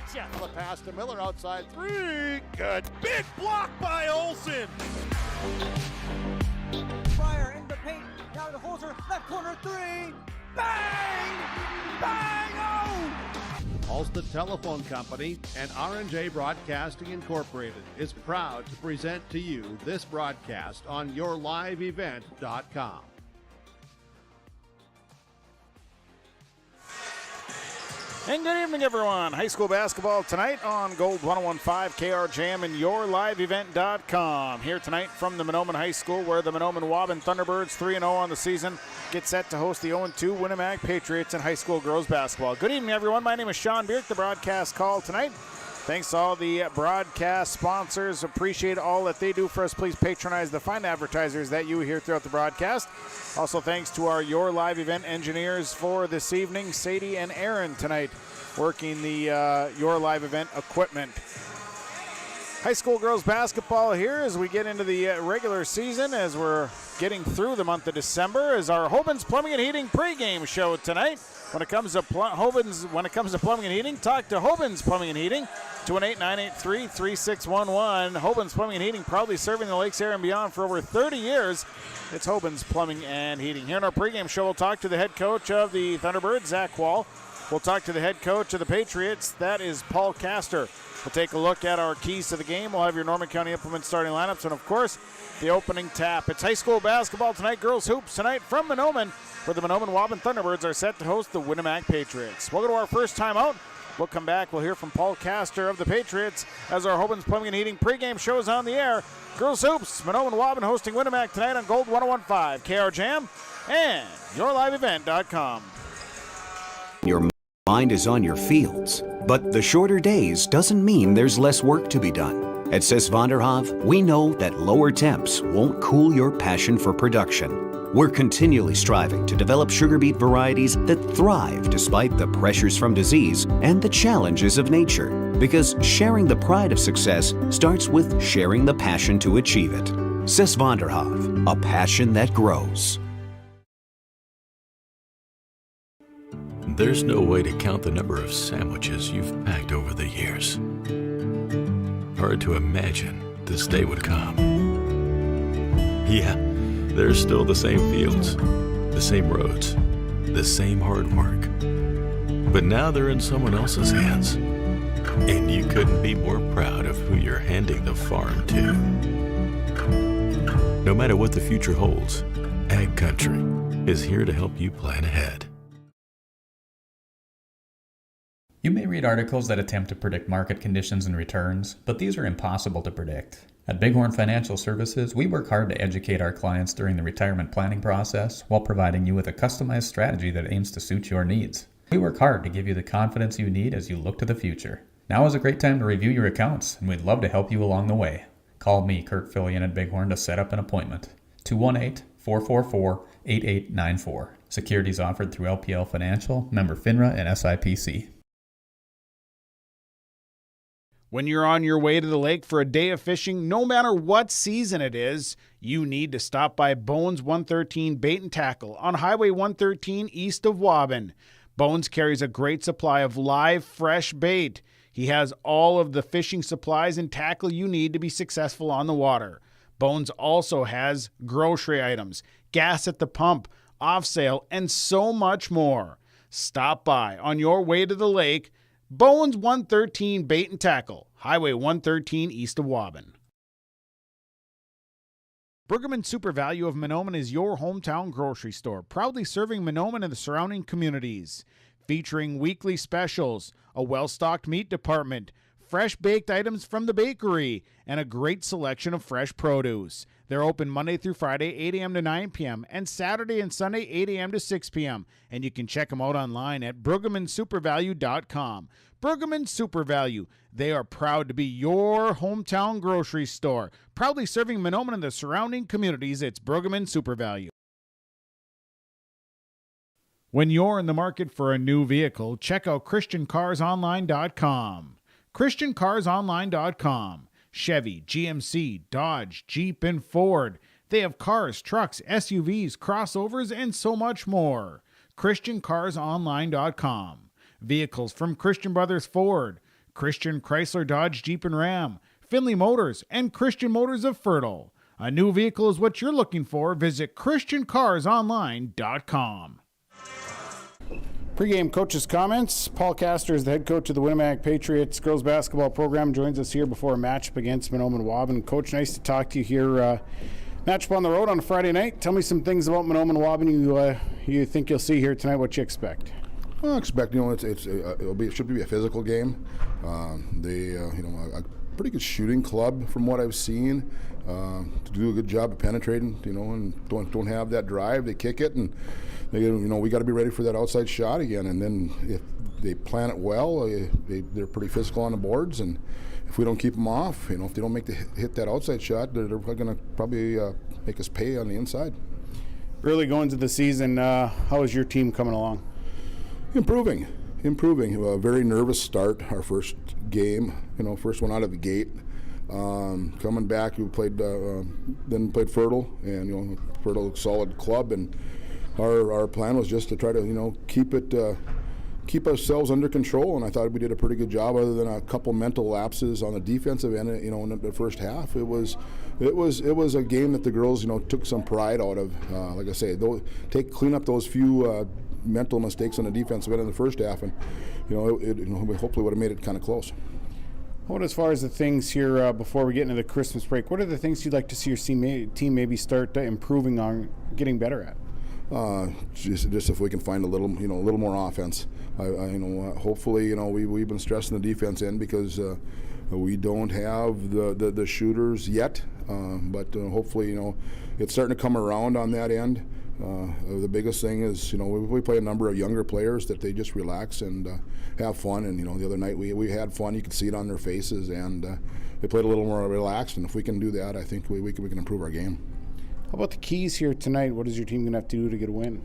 Gotcha! The pass to Miller outside 3. Good. Big block by Olsen. Fryer in the paint. Now to Holzer. Left corner 3. Bang! Bang! Oh! Ulster Telephone Company and R&J Broadcasting Incorporated is proud to present to you this broadcast on yourliveevent.com. And good evening, everyone. High school basketball tonight on Gold 101.5 KRJM and yourliveevent.com. Here tonight from the Mahnomen High School, where the Mahnomen-Waubun Thunderbirds, 3-0 on the season, get set to host the 0-2 Winnipeg Patriots in high school girls basketball. Good evening, everyone. My name is Sean Bierk, the broadcast call tonight. Thanks to all the broadcast sponsors. Appreciate all that they do for us. Please patronize the fine advertisers that you hear throughout the broadcast. Also, thanks to our Your Live Event engineers for this evening, Sadie and Aaron tonight, working the Your Live Event equipment. High school girls basketball here as we get into the regular season, as we're getting through the month of December, is our Hoban's Plumbing and Heating pregame show tonight. When it comes to plumbing and heating, talk to Hoban's Plumbing and Heating, 218-983-3611. Hoban's Plumbing and Heating, proudly serving the Lakes area and beyond for over 30 years. It's Hoban's Plumbing and Heating. Here in our pregame show, we'll talk to the head coach of the Thunderbirds, Zach Wall. We'll talk to the head coach of the Patriots, that is Paul Castor. We'll take a look at our keys to the game. We'll have your Norman County Implement starting lineups, and of course, the opening tap. It's high school basketball tonight, girls hoops tonight from Mahnomen, where the Mahnomen-Waubun Thunderbirds are set to host the Winnipeg Patriots. We'll go to our first timeout. We'll come back. We'll hear from Paul Castor of the Patriots as our Hoban's Plumbing and Heating pregame show is on the air. Girls hoops, Mahnomen-Waubun hosting Winnipeg tonight on Gold 101.5 KRJM and yourliveevent.com. Your mind is on your fields, but the shorter days doesn't mean there's less work to be done. At Sis van der Haaf, we know that lower temps won't cool your passion for production. We're continually striving to develop sugar beet varieties that thrive despite the pressures from disease and the challenges of nature. Because sharing the pride of success starts with sharing the passion to achieve it. Sis van der Haaf, a passion that grows. There's no way to count the number of sandwiches you've packed over the years. Hard to imagine this day would come. Yeah, there's still the same fields, the same roads, the same hard work. But now they're in someone else's hands. And you couldn't be more proud of who you're handing the farm to. No matter what the future holds, Ag Country is here to help you plan ahead. You may read articles that attempt to predict market conditions and returns, but these are impossible to predict. At Bighorn Financial Services, we work hard to educate our clients during the retirement planning process while providing you with a customized strategy that aims to suit your needs. We work hard to give you the confidence you need as you look to the future. Now is a great time to review your accounts, and we'd love to help you along the way. Call me, Kurt Fillion at Bighorn, to set up an appointment. 218-444-8894. Securities offered through LPL Financial, member FINRA and SIPC. When you're on your way to the lake for a day of fishing, no matter what season it is, you need to stop by Bones 113 Bait and Tackle on Highway 113 east of Waubun. Bones carries a great supply of live, fresh bait. He has all of the fishing supplies and tackle you need to be successful on the water. Bones also has grocery items, gas at the pump, off sale, and so much more. Stop by on your way to the lake. Bones 113 Bait and Tackle, Highway 113 east of Waubun. Pregame Super Value of Mahnomen is your hometown grocery store, proudly serving Mahnomen and the surrounding communities. Featuring weekly specials, a well-stocked meat department, fresh baked items from the bakery, and a great selection of fresh produce. They're open Monday through Friday, 8 a.m. to 9 p.m., and Saturday and Sunday, 8 a.m. to 6 p.m., and you can check them out online at PregameandSuperValue.com. Pregame Super Value. They are proud to be your hometown grocery store, proudly serving Mahnomen and the surrounding communities. It's Pregame Super Value. When you're in the market for a new vehicle, check out ChristianCarsOnline.com. ChristianCarsOnline.com. Chevy, GMC, Dodge, Jeep, and Ford. They have cars, trucks, SUVs, crossovers, and so much more. ChristianCarsOnline.com. Vehicles from Christian Brothers Ford, Christian Chrysler Dodge Jeep and Ram, Finley Motors, and Christian Motors of Fertile. A new vehicle is what you're looking for. Visit ChristianCarsOnline.com. Pregame coach's comments. Paul Castor is the head coach of the Waubun-MN Patriots girls basketball program. Joins us here before a matchup against Mahnomen-Waubun. Coach, nice to talk to you here. Matchup on the road on a Friday night. Tell me some things about Mahnomen-Waubun you think you'll see here tonight. What you expect? Well, I expect it should be a physical game. They a pretty good shooting club from what I've seen. To do a good job of penetrating, and don't have that drive. They kick it, and we got to be ready for that outside shot again. And then if they plan it well, they're pretty physical on the boards. And if we don't keep them off, if they don't hit that outside shot, they're going to probably make us pay on the inside. Early going to the season, how is your team coming along? Improving. A very nervous start. Our first game, first one out of the gate. Coming back, we played Fertile, and Fertile solid club, and our plan was just to try to keep ourselves under control, and I thought we did a pretty good job. Other than a couple mental lapses on the defensive end, in the first half, it was a game that the girls took some pride out of. Like I say, clean up those few mental mistakes on the defensive end in the first half, and we hopefully would have made it kind of close. What as far as the things here before we get into the Christmas break, what are the things you'd like to see your team maybe start improving on, getting better at? Just if we can find a little more offense. Hopefully, we've been stressing the defense in because we don't have the shooters yet, but hopefully, it's starting to come around on that end. The biggest thing is, we play a number of younger players that they just relax and have fun. And, the other night we had fun. You could see it on their faces, and they played a little more relaxed. And if we can do that, I think we can improve our game. How about the keys here tonight? What is your team going to have to do to get a win?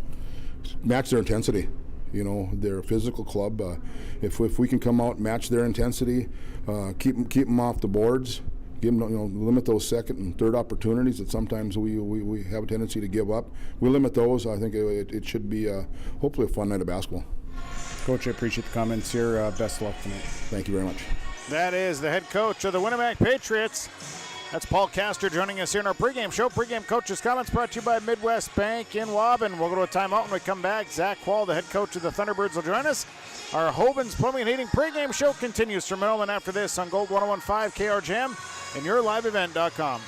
Match their intensity. They're a physical club. If we can come out and match their intensity, keep them off the boards, give them, limit those second and third opportunities that sometimes we have a tendency to give up. We limit those. I think it should be hopefully a fun night of basketball. Coach, I appreciate the comments here. Best of luck tonight. Thank you very much. That is the head coach of the Waubun-MN Patriots. That's Paul Castor joining us here in our pregame show. Pregame coach's comments brought to you by Midwest Bank in Waubun. We'll go to a timeout when we come back. Zach Quall, the head coach of the Thunderbirds, will join us. Our Hoban's Plumbing and Heating pregame show continues from Mahnomen after this on Gold 101.5 KR Jam and yourliveevent.com.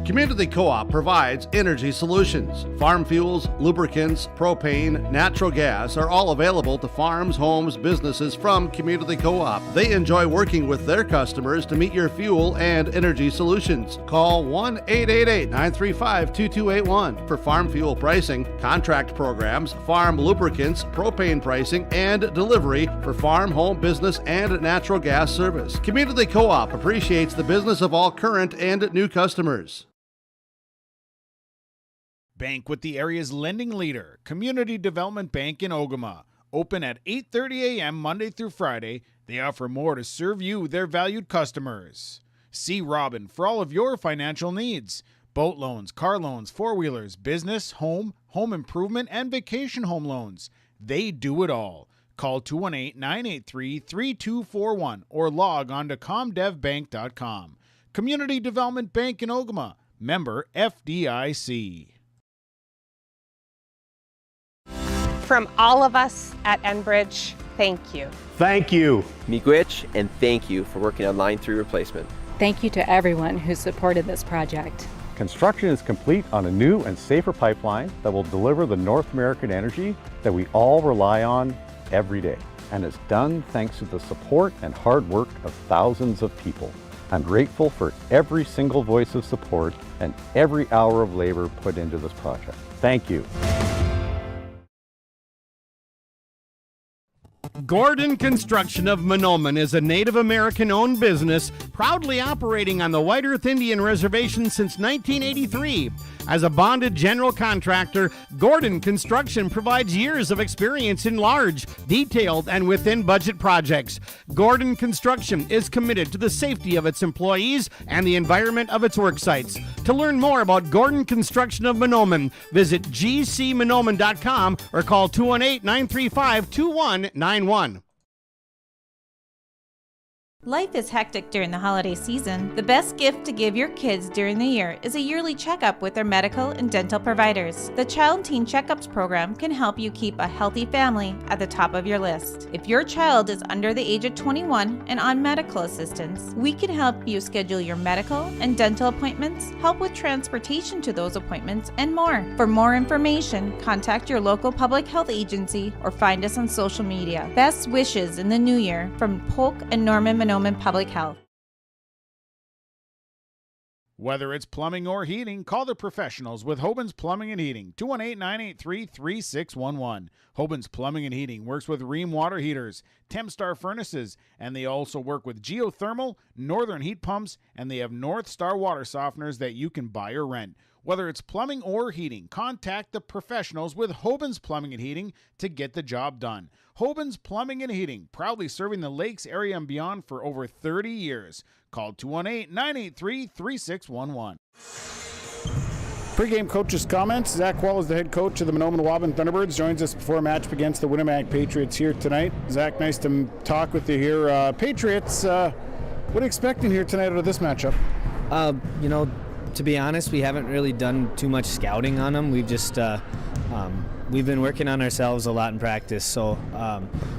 Community Co-op provides energy solutions. Farm fuels, lubricants, propane, natural gas are all available to farms, homes, businesses from Community Co-op. They enjoy working with their customers to meet your fuel and energy solutions. Call 1-888-935-2281 for farm fuel pricing, contract programs, farm lubricants, propane pricing, and delivery for farm, home, business, and natural gas service. Community Co-op appreciates the business of all current and new customers. Bank with the area's lending leader, Community Development Bank in Ogama. Open at 8:30 a.m. Monday through Friday. They offer more to serve you, their valued customers. See Robin for all of your financial needs. Boat loans, car loans, four-wheelers, business, home improvement, and vacation home loans. They do it all. Call 218-983-3241 or log on to comdevbank.com. Community Development Bank in Ogama. Member FDIC. From all of us at Enbridge, thank you. Thank you. Miigwech, and thank you for working on Line 3 replacement. Thank you to everyone who supported this project. Construction is complete on a new and safer pipeline that will deliver the North American energy that we all rely on every day. And it's done thanks to the support and hard work of thousands of people. I'm grateful for every single voice of support and every hour of labor put into this project. Thank you. Gordon Construction of Mahnomen is a Native American-owned business proudly operating on the White Earth Indian Reservation since 1983. As a bonded general contractor, Gordon Construction provides years of experience in large, detailed, and within budget projects. Gordon Construction is committed to the safety of its employees and the environment of its work sites. To learn more about Gordon Construction of Mahnomen, visit gcmahnomen.com or call 218-935-2191. Life is hectic during the holiday season. The best gift to give your kids during the year is a yearly checkup with their medical and dental providers. The Child and Teen Checkups program can help you keep a healthy family at the top of your list. If your child is under the age of 21 and on medical assistance, we can help you schedule your medical and dental appointments, help with transportation to those appointments, and more. For more information, contact your local public health agency or find us on social media. Best wishes in the new year from Polk and Norman Mahnomen Public Health. Whether it's plumbing or heating, call the professionals with Hoban's Plumbing and Heating, 218-983-3611. Hoban's Plumbing and Heating works with Rheem water heaters, Tempstar furnaces, and they also work with geothermal, northern heat pumps, and they have North Star water softeners that you can buy or rent. Whether it's plumbing or heating, contact the professionals with Hoban's Plumbing and Heating to get the job done. Hoban's Plumbing and Heating, proudly serving the Lakes area and beyond for over 30 years. Call 218-983-3611. Pre-game coach's comments. Zach Wall is the head coach of the Mahnomen Thunderbirds. Joins us before a match against the Winnipeg Patriots here tonight. Zach, nice to talk with you here. Patriots, what are you expecting here tonight out of this matchup? To be honest, we haven't really done too much scouting on them. We've just we've been working on ourselves a lot in practice, so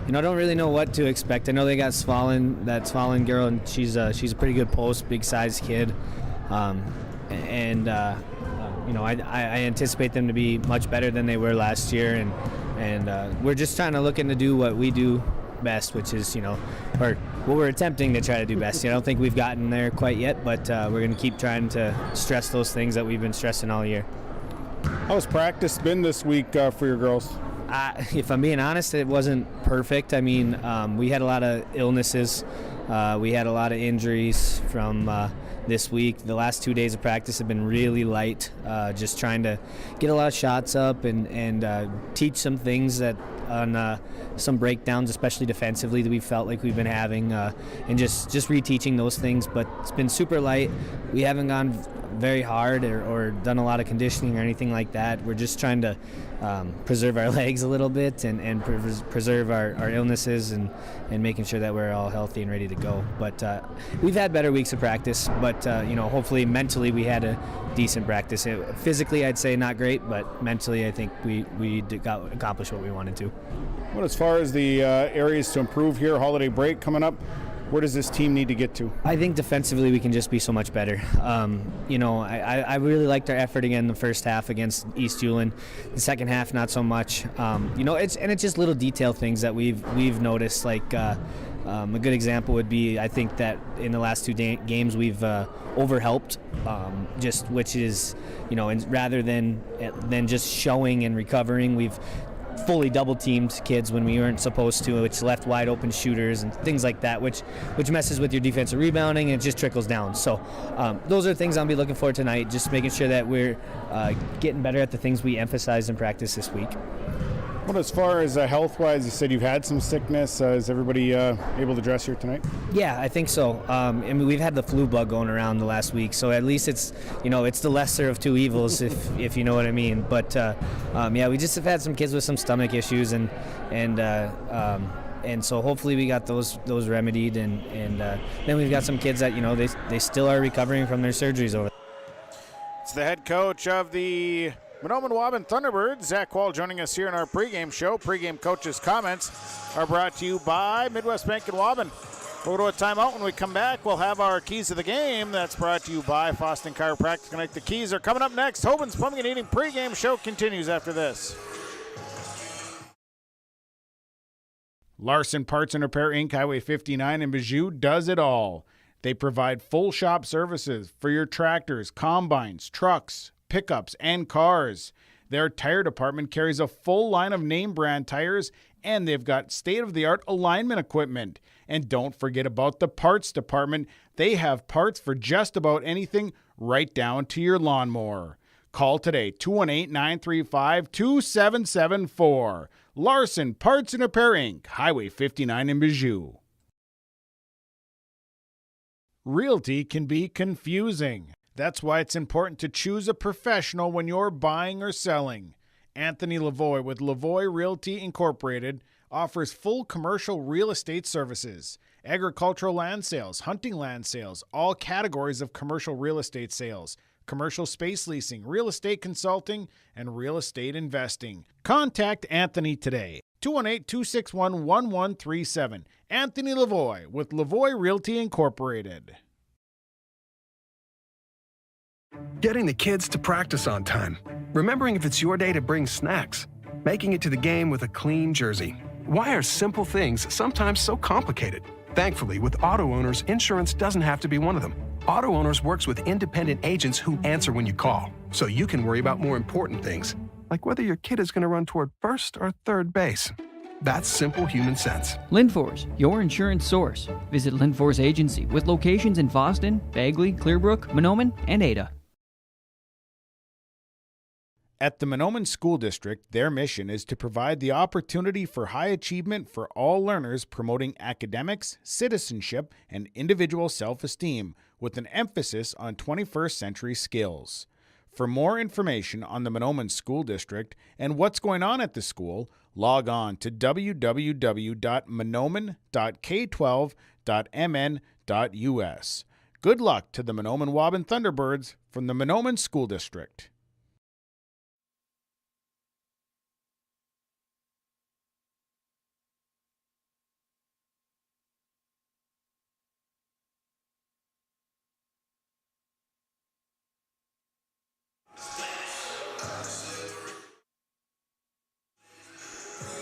don't really know what to expect. I know they got that Svalin girl, and she's a pretty good post, big size kid, I anticipate them to be much better than they were last year, and we're just trying to looking to do what we do best, which is or what we're attempting to try to do best. I don't think we've gotten there quite yet, but we're going to keep trying to stress those things that we've been stressing all year. How's practice been this week for your girls? If I'm being honest, it wasn't perfect. I mean, we had a lot of illnesses. We had a lot of injuries from this week. The last 2 days of practice have been really light, just trying to get a lot of shots up and teach some things that on some breakdowns, especially defensively, that we felt like we've been having, and just reteaching those things. But it's been super light. We haven't gone very hard or done a lot of conditioning or anything like that. We're just trying to preserve our legs a little bit and preserve our illnesses and making sure that we're all healthy and ready to go. But we've had better weeks of practice, but hopefully mentally we had a decent practice. Physically, I'd say not great, but mentally I think we accomplished what we wanted to. Well, as far as the areas to improve here, holiday break coming up, where does this team need to get to? I think defensively we can just be so much better. I really liked our effort again in the first half against East Julin. The second half, not so much. It's just little detail things that we've noticed. Like a good example would be, I think that in the last two games we've overhelped, which is, and rather than just showing and recovering, we've fully double teamed kids when we weren't supposed to, which left wide open shooters and things like that, which messes with your defensive rebounding, and it just trickles down. So those are things I'll be looking for tonight, just making sure that we're getting better at the things we emphasized in practice this week. Well, as far as health-wise, you said you've had some sickness. Is everybody able to dress here tonight? Yeah, I think so. We've had the flu bug going around the last week, so at least it's it's the lesser of two evils, if you know what I mean. But we just have had some kids with some stomach issues, and so hopefully we got those remedied, and then we've got some kids that they still are recovering from their surgeries over. It's the head coach of the Mahnomen Thunderbirds, Zach Wall, joining us here in our pregame show. Pregame coaches' comments are brought to you by Midwest Bank and Waubun. We'll go to a timeout. When we come back, we'll have our keys to the game. That's brought to you by Foston Chiropractic Connect. The keys are coming up next. Hoban's Plumbing and Heating pregame show continues after this. Larson Parts and Repair Inc., Highway 59 in Bijou does it all. They provide full shop services for your tractors, combines, trucks, pickups, and cars. Their tire department carries a full line of name brand tires, and they've got state-of-the-art alignment equipment. And don't forget about the parts department. They have parts for just about anything, right down to your lawnmower. Call today, 218-935-2774. Larson Parts and Repair Inc., Highway 59 in Bijou. Realty can be confusing. That's why it's important to choose a professional when you're buying or selling. Anthony Lavoie with Lavoie Realty Incorporated offers full commercial real estate services, agricultural land sales, hunting land sales, all categories of commercial real estate sales, commercial space leasing, real estate consulting, and real estate investing. Contact Anthony today. 218-261-1137. Anthony Lavoie with Lavoie Realty Incorporated. Getting the kids to practice on time. Remembering if it's your day to bring snacks. Making it to the game with a clean jersey. Why are simple things sometimes so complicated? Thankfully, with Auto Owners, insurance doesn't have to be one of them. Auto Owners works with independent agents who answer when you call, so you can worry about more important things, like whether your kid is going to run toward first or third base. That's simple human sense. Linforce, your insurance source. Visit Linforce Agency with locations in Boston, Bagley, Clearbrook, Mahnomen, and Ada. At the Mahnomen School District, their mission is to provide the opportunity for high achievement for all learners, promoting academics, citizenship, and individual self-esteem, with an emphasis on 21st century skills. For more information on the Mahnomen School District and what's going on at the school, log on to www.mahnomen.k12.mn.us. Good luck to the Mahnomen Waubun Thunderbirds from the Mahnomen School District.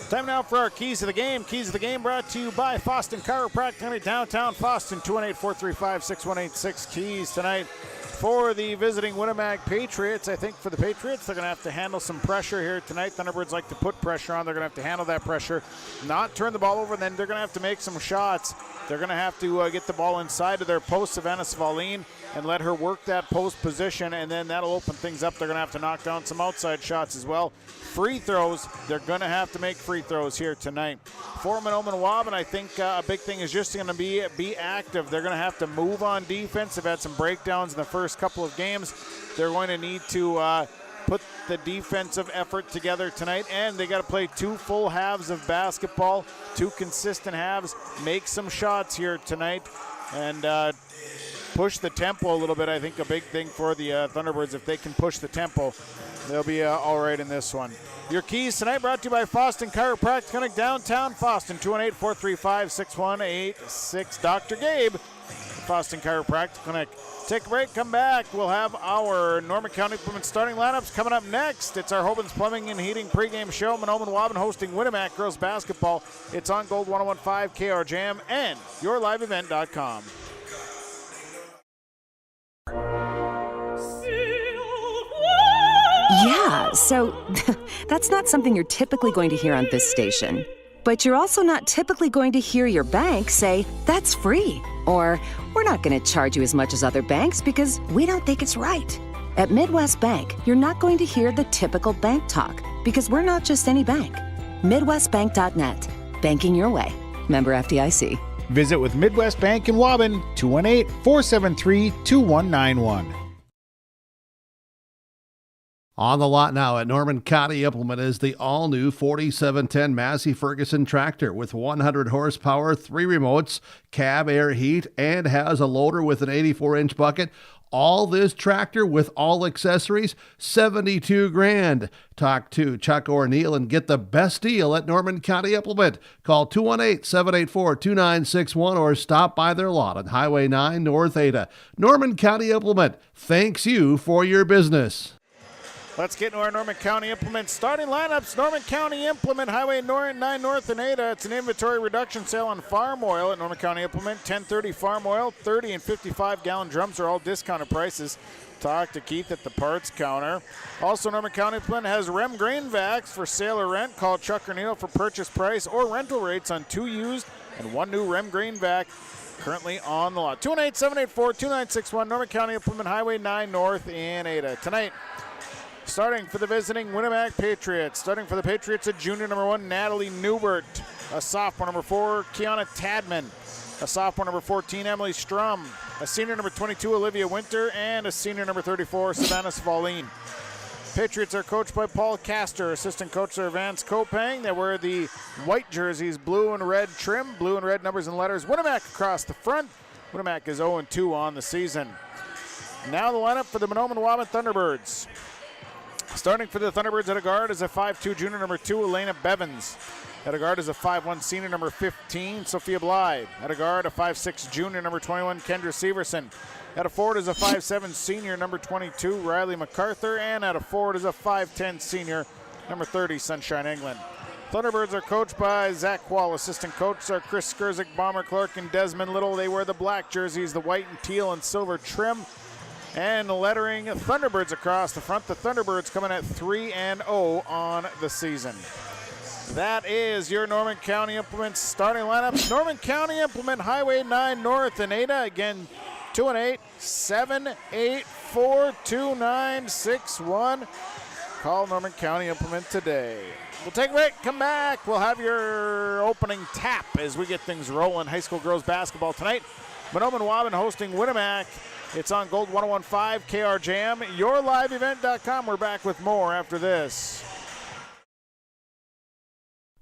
Time now for our Keys of the Game. Keys of the Game brought to you by Foston Chiropractic, downtown Foston, 218-435-6186. Keys tonight for the visiting Winnipeg Patriots. I think for the Patriots, they're going to have to handle some pressure here tonight. Thunderbirds like to put pressure on. They're going to have to handle that pressure, not turn the ball over, and then they're going to have to make some shots. They're going to have to get the ball inside of their post, Savannah Svalin, and let her work that post position, and then that'll open things up. They're going to have to knock down some outside shots as well. Free throws, they're going to have to make free throws here tonight. For Mahnomen Waubun, I think a big thing is just going to be active. They're going to have to move on defense. They've had some breakdowns in the first couple of games. They're going to need to put the defensive effort together tonight, and they got to play 2 full halves of basketball, 2 consistent halves, make some shots here tonight, and push the tempo a little bit. I think a big thing for the Thunderbirds, if they can push the tempo, they'll be all right in this one. Your Keys tonight brought to you by Foston Chiropractic Clinic, downtown Foston, 218-435-6186. Dr. Gabe, Foston Chiropractic Clinic. Take a break, come back. We'll have our Norman County Implement starting lineups coming up next. It's our Hoban's Plumbing and Heating pregame show. Mahnomen Waubun hosting Winnipeg girls basketball. It's on Gold 101.5 KR Jam and yourliveevent.com. Yeah, so that's not something you're typically going to hear on this station. But you're also not typically going to hear your bank say, that's free. Or, we're not going to charge you as much as other banks because we don't think it's right. At Midwest Bank, you're not going to hear the typical bank talk because we're not just any bank. MidwestBank.net. Banking your way. Member FDIC. Visit with Midwest Bank in Waubun, 218-473-2191. On the lot now at Norman County Implement is the all-new 4710 Massey Ferguson tractor with 100 horsepower, 3 remotes, cab air heat, and has a loader with an 84-inch bucket. All this tractor with all accessories, $72,000. Talk to Chuck O'Neill and get the best deal at Norman County Implement. Call 218-784-2961 or stop by their lot on Highway 9 North Ada. Norman County Implement thanks you for your business. Let's get into our Norman County Implement starting lineups. Norman County Implement, Highway 9 North and Ada. It's an inventory reduction sale on farm oil at Norman County Implement. 1030 farm oil, 30 and 55-gallon drums are all discounted prices. Talk to Keith at the parts counter. Also, Norman County Implement has Rem grain vacs for sale or rent. Call Chuck O'Neill for purchase price or rental rates on 2 used and 1 new Rem grain vac currently on the lot. 218-784-2961, Norman County Implement, Highway 9 North in Ada. Tonight, Starting for the visiting Winnipeg Patriots. Starting for the Patriots, a junior number 1, Natalie Newbert. A sophomore number 4, Kiana Tadman. A sophomore number 14, Emily Strum. A senior number 22, Olivia Winter. And a senior number 34, Savannah Svalin. Patriots are coached by Paul Castor. Assistant coach are Vance Kopang. They wear the white jerseys, blue and red trim, blue and red numbers and letters. Winnipeg across the front. Winnipeg is 0-2 on the season. Now the lineup for the Mahnomen Thunderbirds. Starting for the Thunderbirds at a guard is a 5'2 junior number 2, Elena Bevins. At a guard is a 5'1 senior number 15, Sophia Blythe. At a guard, a 5'6 junior number 21, Kendra Severson. At a forward is a 5'7 senior number 22, Riley MacArthur. And at a forward is a 5'10 senior number 30, Sunshine England. Thunderbirds are coached by Zach Wall. Assistant coaches are Chris Skurzik, Bomber Clark, and Desmond Little. They wear the black jerseys, the white and teal and silver trim. And the lettering Thunderbirds across the front. The Thunderbirds coming at 3-0 on the season. That is your Norman County Implement starting lineup. Norman County Implement Highway 9 North in Ada. Again, 218-784-2961. Call Norman County Implement today. We'll take a break, come back. We'll have your opening tap as we get things rolling. High school girls basketball tonight. Mahnomen hosting Winnipeg. It's on Gold 101.5 KRJM, yourliveevent.com. We're back with more after this.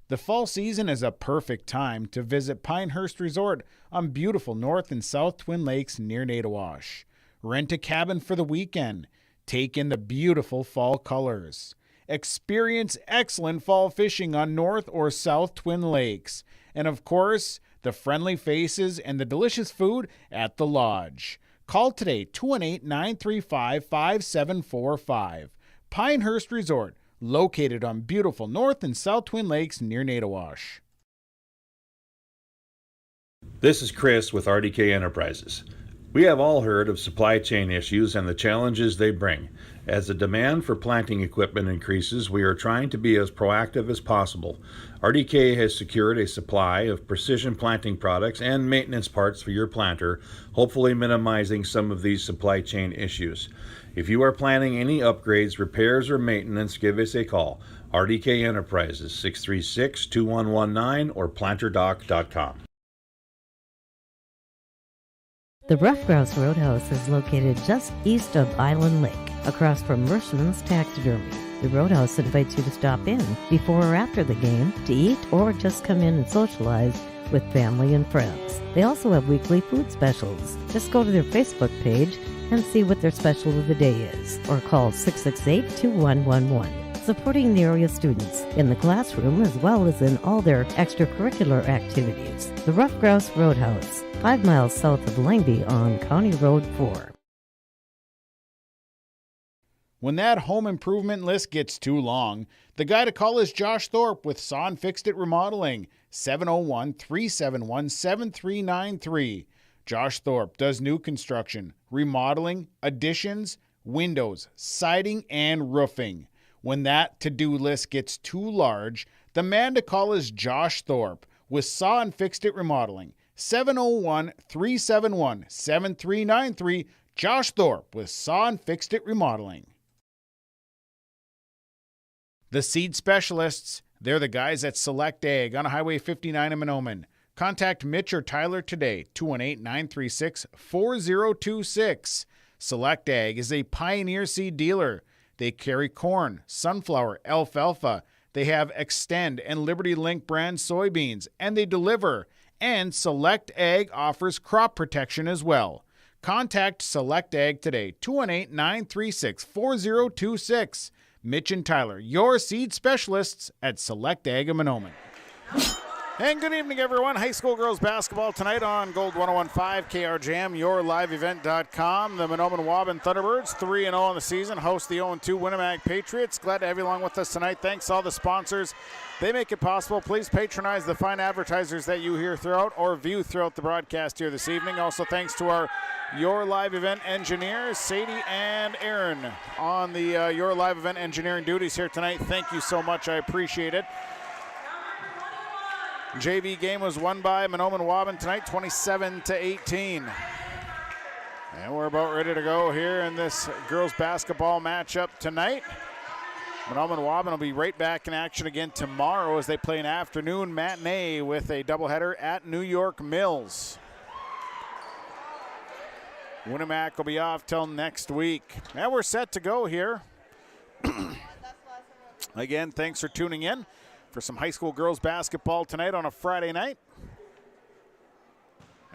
The fall season is a perfect time to visit Pinehurst Resort on beautiful North and South Twin Lakes near Nadawash. Rent a cabin for the weekend. Take in the beautiful fall colors. Experience excellent fall fishing on North or South Twin Lakes. And of course, the friendly faces and the delicious food at the lodge. Call today, 218-935-5745. Pinehurst Resort, located on beautiful North and South Twin Lakes near Nadawash. This is Chris with RDK Enterprises. We have all heard of supply chain issues and the challenges they bring. As the demand for planting equipment increases, we are trying to be as proactive as possible. RDK has secured a supply of precision planting products and maintenance parts for your planter, hopefully minimizing some of these supply chain issues. If you are planning any upgrades, repairs, or maintenance, give us a call. RDK Enterprises, 636-2119 or planterdoc.com. The Rough Grouse Roadhouse is located just east of Island Lake, across from Mershman's Taxidermy. The Roadhouse invites you to stop in before or after the game to eat or just come in and socialize with family and friends. They also have weekly food specials. Just go to their Facebook page and see what their special of the day is, or call 668-2111. Supporting the area students in the classroom as well as in all their extracurricular activities. The Rough Grouse Roadhouse, 5 miles south of Langby on County Road 4. When that home improvement list gets too long, the guy to call is Josh Thorpe with Saw and Fixed It Remodeling, 701-371-7393. Josh Thorpe does new construction, remodeling, additions, windows, siding, and roofing. When that to-do list gets too large, the man to call is Josh Thorpe with Saw and Fixed It Remodeling, 701-371-7393. Josh Thorpe with Saw and Fixed It Remodeling. The Seed Specialists, they're the guys at Select Ag on Highway 59 in Mahnomen. Contact Mitch or Tyler today, 218-936-4026. Select Ag is a Pioneer seed dealer. They carry corn, sunflower, alfalfa. They have Extend and Liberty Link brand soybeans, and they deliver. And Select Ag offers crop protection as well. Contact Select Ag today, 218-936-4026. Mitch and Tyler, your seed specialists at Select Ag in Mahnomen. And good evening, everyone. High school girls basketball tonight on Gold 101.5 KRJM, yourliveevent.com. The Mahnomen Thunderbirds, 3-0 on the season, host the 0-2 Winnipeg Patriots. Glad to have you along with us tonight. Thanks to all the sponsors. They make it possible. Please patronize the fine advertisers that you hear throughout or view throughout the broadcast here this evening. Also, thanks to our Your Live Event engineers, Sadie and Aaron, on the Your Live Event engineering duties here tonight. Thank you so much. I appreciate it. JV game was won by Mahnomen tonight, 27-18. And we're about ready to go here in this girls basketball matchup tonight. Mahnomen Waubun will be right back in action again tomorrow as they play an afternoon matinee with a doubleheader at New York Mills. Winnemac will be off till next week. And we're set to go here. Again, thanks for tuning in for some high school girls basketball tonight on a Friday night.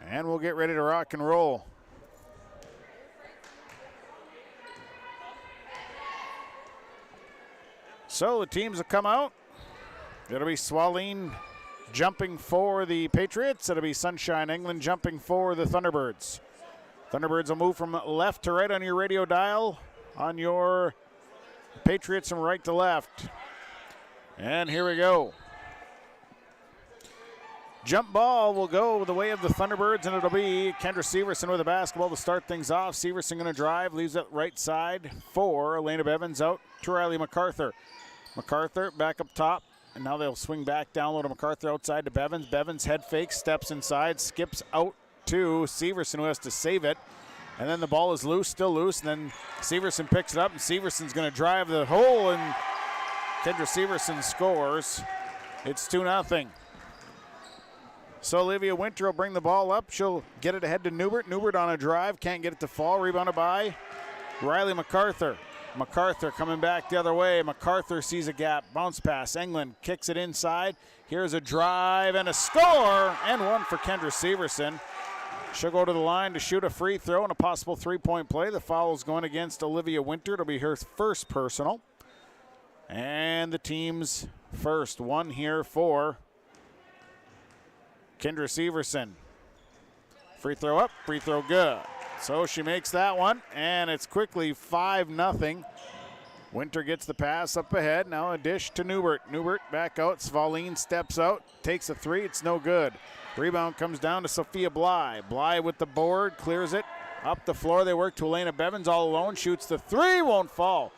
And we'll get ready to rock and roll. So the teams have come out. It'll be Swalene jumping for the Patriots. It'll be Sunshine England jumping for the Thunderbirds. Thunderbirds will move from left to right on your radio dial. On your Patriots from right to left. And here we go. Jump ball will go the way of the Thunderbirds, and it'll be Kendra Severson with the basketball to start things off. Severson going to drive, leaves it right side for Elena Bevins, out to Riley MacArthur. MacArthur back up top, and now they'll swing back down low to MacArthur outside to Bevins. Bevins head fake, steps inside, skips out to Severson, who has to save it. And then the ball is loose, still loose, and then Severson picks it up, and Severson's going to drive the hole, and Kendra Severson scores. It's 2-0. So Olivia Winter will bring the ball up. She'll get it ahead to Newbert. Newbert on a drive, can't get it to fall. Rebounded by Riley MacArthur. MacArthur coming back the other way. MacArthur sees a gap. Bounce pass. England kicks it inside. Here's a drive and a score, and one for Kendra Severson. She'll go to the line to shoot a free throw and a possible three-point play. The foul is going against Olivia Winter. It'll be her first personal. And the team's first one here for Kendra Severson. Free throw up, free throw good. So she makes that one, and it's quickly 5-0. Winter gets the pass up ahead. Now a dish to Newbert. Newbert back out. Svaline steps out, takes a three. It's no good. Rebound comes down to Sophia Bly. Bly with the board, clears it. Up the floor, they work to Elena Bevins all alone. Shoots the three, won't fall.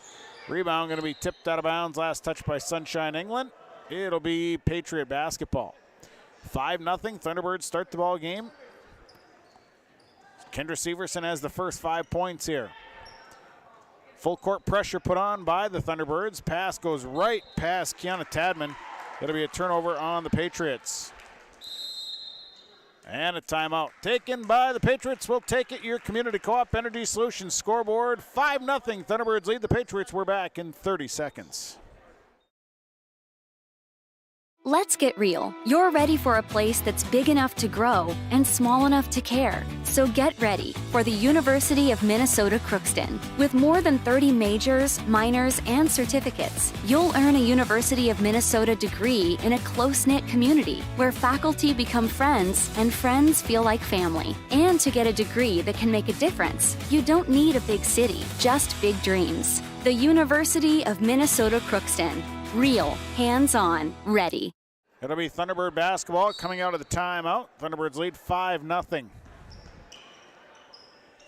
Rebound going to be tipped out of bounds. Last touch by Sunshine England. It'll be Patriot basketball. 5-0. Thunderbirds start the ball game. Kendra Severson has the first 5 points here. Full court pressure put on by the Thunderbirds. Pass goes right past Kiana Tadman. It'll be a turnover on the Patriots. And a timeout taken by the Patriots. We'll take it. Your Community Co-op Energy Solutions scoreboard. 5-0. Thunderbirds lead the Patriots. We're back in 30 seconds. Let's get real. You're ready for a place that's big enough to grow and small enough to care. So get ready for the University of Minnesota Crookston. With more than 30 majors, minors, and certificates, you'll earn a University of Minnesota degree in a close-knit community where faculty become friends and friends feel like family. And to get a degree that can make a difference, you don't need a big city, just big dreams. The University of Minnesota Crookston. Real, hands-on, ready. It'll be Thunderbird basketball coming out of the timeout. Thunderbirds lead 5-0.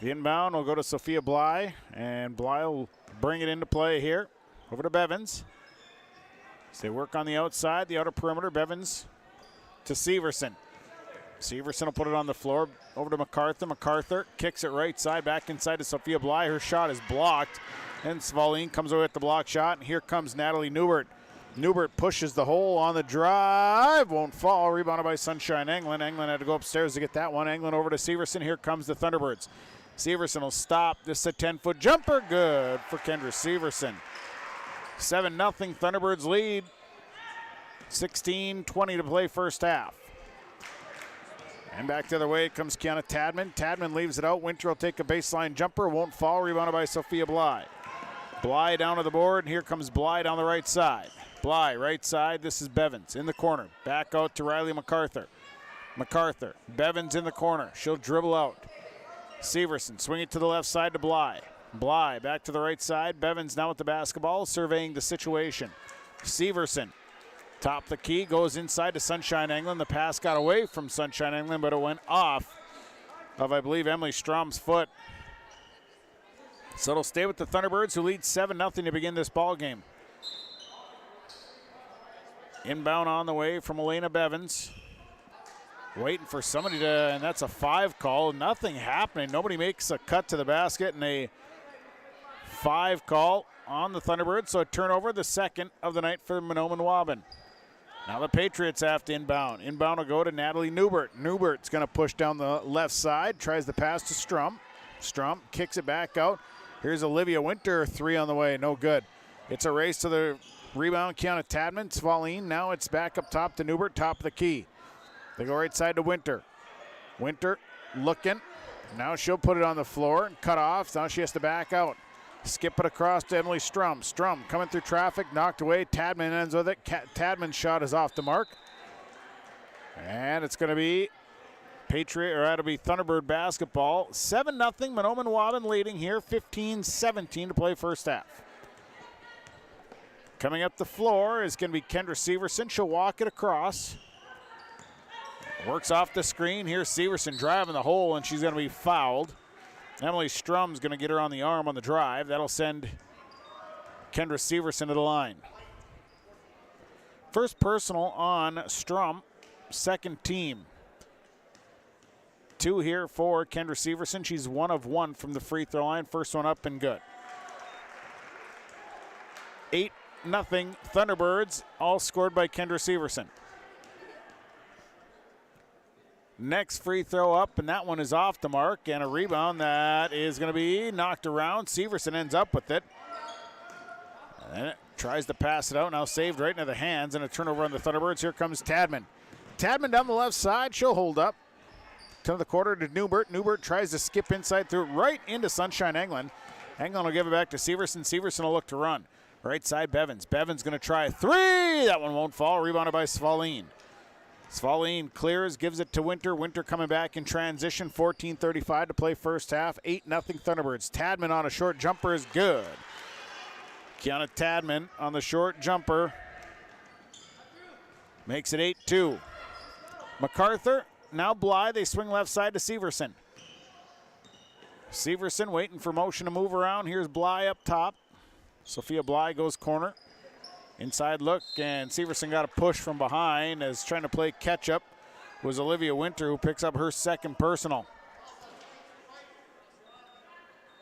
The inbound will go to Sophia Bly, and Bly will bring it into play here. Over to Bevins. As they work on the outside, the outer perimeter. Bevins to Severson. Severson will put it on the floor. Over to MacArthur. MacArthur kicks it right side, back inside to Sophia Bly. Her shot is blocked. And Svaline comes away with the block shot, and here comes Natalie Newbert. Newbert pushes the hole on the drive, won't fall. Rebounded by Sunshine England. England had to go upstairs to get that one. England over to Severson. Here comes the Thunderbirds. Severson will stop. This is a 10-foot jumper. Good for Kendra Severson. 7-0 Thunderbirds lead. 16:20 to play first half. And back the other way comes Kiana Tadman. Tadman leaves it out. Winter will take a baseline jumper. Won't fall. Rebounded by Sophia Bly. Bly down to the board, and here comes Bly down the right side. Bly, right side, this is Bevins in the corner. Back out to Riley MacArthur. MacArthur, Bevins in the corner. She'll dribble out. Severson, swing it to the left side to Bly. Bly, back to the right side. Bevins now with the basketball, surveying the situation. Severson, top the key, goes inside to Sunshine England. The pass got away from Sunshine England, but it went off of, I believe, Emily Strom's foot. So it'll stay with the Thunderbirds, who lead 7-0 to begin this ball game. Inbound on the way from Elena Bevins. Waiting for somebody to, and that's a 5 call. Nothing happening. Nobody makes a cut to the basket, and a 5 call on the Thunderbirds, so a turnover, the second of the night for Mahnomen-Waubun. Now the Patriots have to inbound. Inbound will go to Natalie Newbert. Newbert's going to push down the left side, tries the pass to Strum. Strum kicks it back out. Here's Olivia Winter, 3 on the way, no good. It's a race to the rebound, Kiana Tadman. Svaline, now it's back up top to Newbert, top of the key. They go right side to Winter. Winter looking. Now she'll put it on the floor and cut off. Now she has to back out. Skip it across to Emily Strum. Strum coming through traffic, knocked away. Tadman ends with it. Tadman's shot is off the mark. And it's going to be it'll be Thunderbird basketball. 7-0, Mahnomen-Waubun leading here. 15-17 to play first half. Coming up the floor is going to be Kendra Severson. She'll walk it across. Works off the screen. Here's Severson driving the hole, and she's going to be fouled. Emily Strum's going to get her on the arm on the drive. That'll send Kendra Severson to the line. First personal on Strum, second team. 2 here for Kendra Severson. She's 1 of 1 from the free throw line. First one up and good. 8-0 Thunderbirds, all scored by Kendra Severson. Next free throw up, and that one is off the mark, and a rebound that is going to be knocked around. Severson ends up with it. And it tries to pass it out, now saved right into the hands, and a turnover on the Thunderbirds. Here comes Tadman. Tadman down the left side, she'll hold up. To the quarter to Newbert. Newbert tries to skip inside through right into Sunshine Englund. Englund will give it back to Severson. Severson will look to run. Right side, Bevins. Bevins going to try a 3. That one won't fall. Rebounded by Svaline. Svaline clears, gives it to Winter. Winter coming back in transition. 14:35 to play first half. 8-0 Thunderbirds. Tadman on a short jumper is good. Kiana Tadman on the short jumper makes it 8-2. MacArthur, now Bly. They swing left side to Severson. Severson waiting for motion to move around. Here's Bly up top. Sophia Bly goes corner. Inside look, and Severson got a push from behind as trying to play catch-up was Olivia Winter, who picks up her second personal.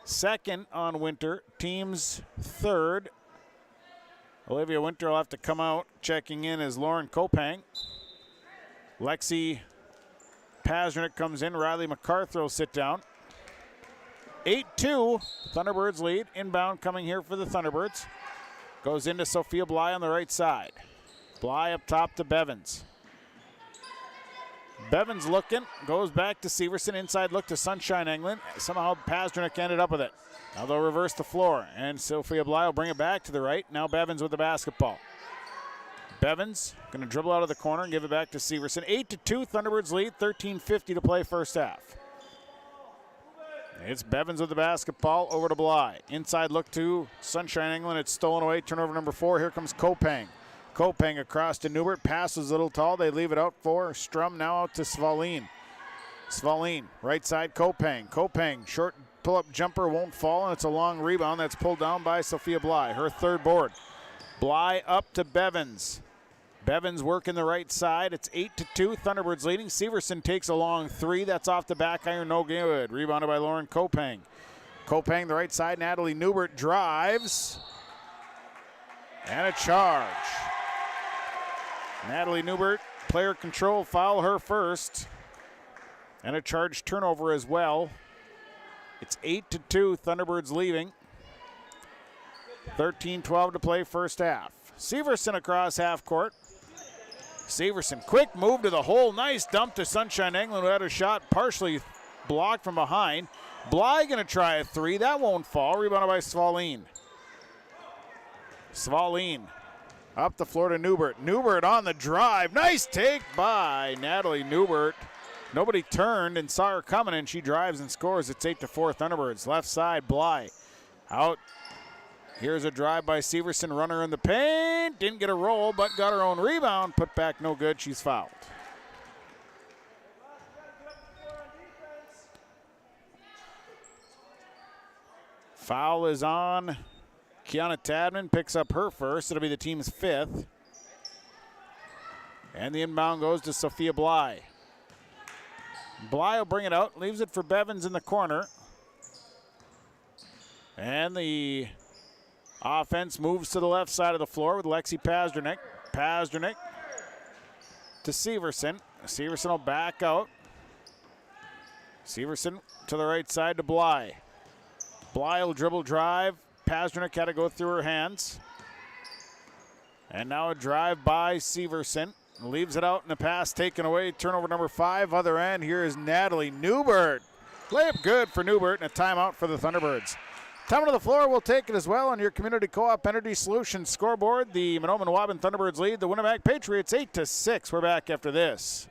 Second on Winter, team's third. Olivia Winter will have to come out. Checking in is Lauren Kopang. Lexi Pasternak comes in. Riley MacArthur will sit down. 8-2, Thunderbirds lead. Inbound coming here for the Thunderbirds. Goes into Sophia Bly on the right side. Bly up top to Bevins. Bevins looking, goes back to Severson. Inside look to Sunshine Englund. Somehow Pasternak ended up with it. Now they'll reverse the floor, and Sophia Bly will bring it back to the right. Now Bevins with the basketball. Bevins going to dribble out of the corner and give it back to Severson. 8-2, Thunderbirds lead. 13:50 to play first half. It's Bevins with the basketball, over to Bly. Inside look to Sunshine Englund. It's stolen away. Turnover number 4. Here comes Kopang. Kopang across to Newbert. Passes a little tall. They leave it out for Strum. Now out to Svaline. Svaline, right side, Kopang. Kopang, short pull-up jumper, won't fall, and it's a long rebound that's pulled down by Sophia Bly. Her third board. Bly up to Bevins. Bevins working the right side. It's 8-2. Thunderbirds leading. Severson takes a long 3. That's off the back iron. No good. Rebounded by Lauren Kopang. Kopang the right side. Natalie Newbert drives. And a charge. Natalie Newbert, player control foul, her first. And a charge turnover as well. It's 8-2. Thunderbirds leaving. 13:12 to play first half. Severson across half court. Severson, quick move to the hole. Nice dump to Sunshine Englund, who had a shot partially blocked from behind. Bly going to try a 3. That won't fall. Rebounded by Svaline. Svaline up the floor to Newbert. Newbert on the drive. Nice take by Natalie Newbert. Nobody turned and saw her coming, and she drives and scores. It's 8-4 Thunderbirds. Left side, Bly out. Here's a drive by Severson, runner in the paint. Didn't get a roll, but got her own rebound. Put back no good. She's fouled. Foul is on Kiana Tadman. Picks up her first. It'll be the team's 5th. And the inbound goes to Sophia Bly. Bly will bring it out. Leaves it for Bevins in the corner. And the Offense moves to the left side of the floor with Lexi Pazdernik. Pazdernik to Severson. Severson will back out. Severson to the right side to Bly. Bly will dribble drive. Pazdernik had to go through her hands. And now a drive by Severson. Leaves it out in the pass taken away. Turnover number 5. Other end. Here is Natalie Newbert. Layup good for Newbert and a timeout for the Thunderbirds. Time to the floor, we'll take it as well on your Community Co-op Energy Solutions scoreboard. The Mahnomen-Waubun Thunderbirds lead the Winnipeg Patriots 8-6. We're back after this.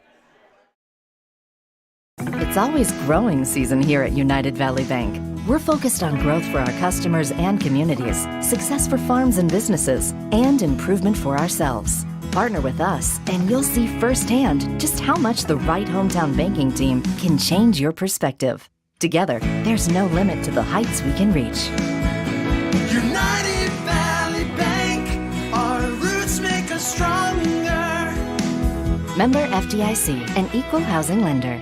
It's always growing season here at United Valley Bank. We're focused on growth for our customers and communities, success for farms and businesses, and improvement for ourselves. Partner with us, and you'll see firsthand just how much the right hometown banking team can change your perspective. Together, there's no limit to the heights we can reach. United Valley Bank, our roots make us stronger. Member FDIC, an equal housing lender.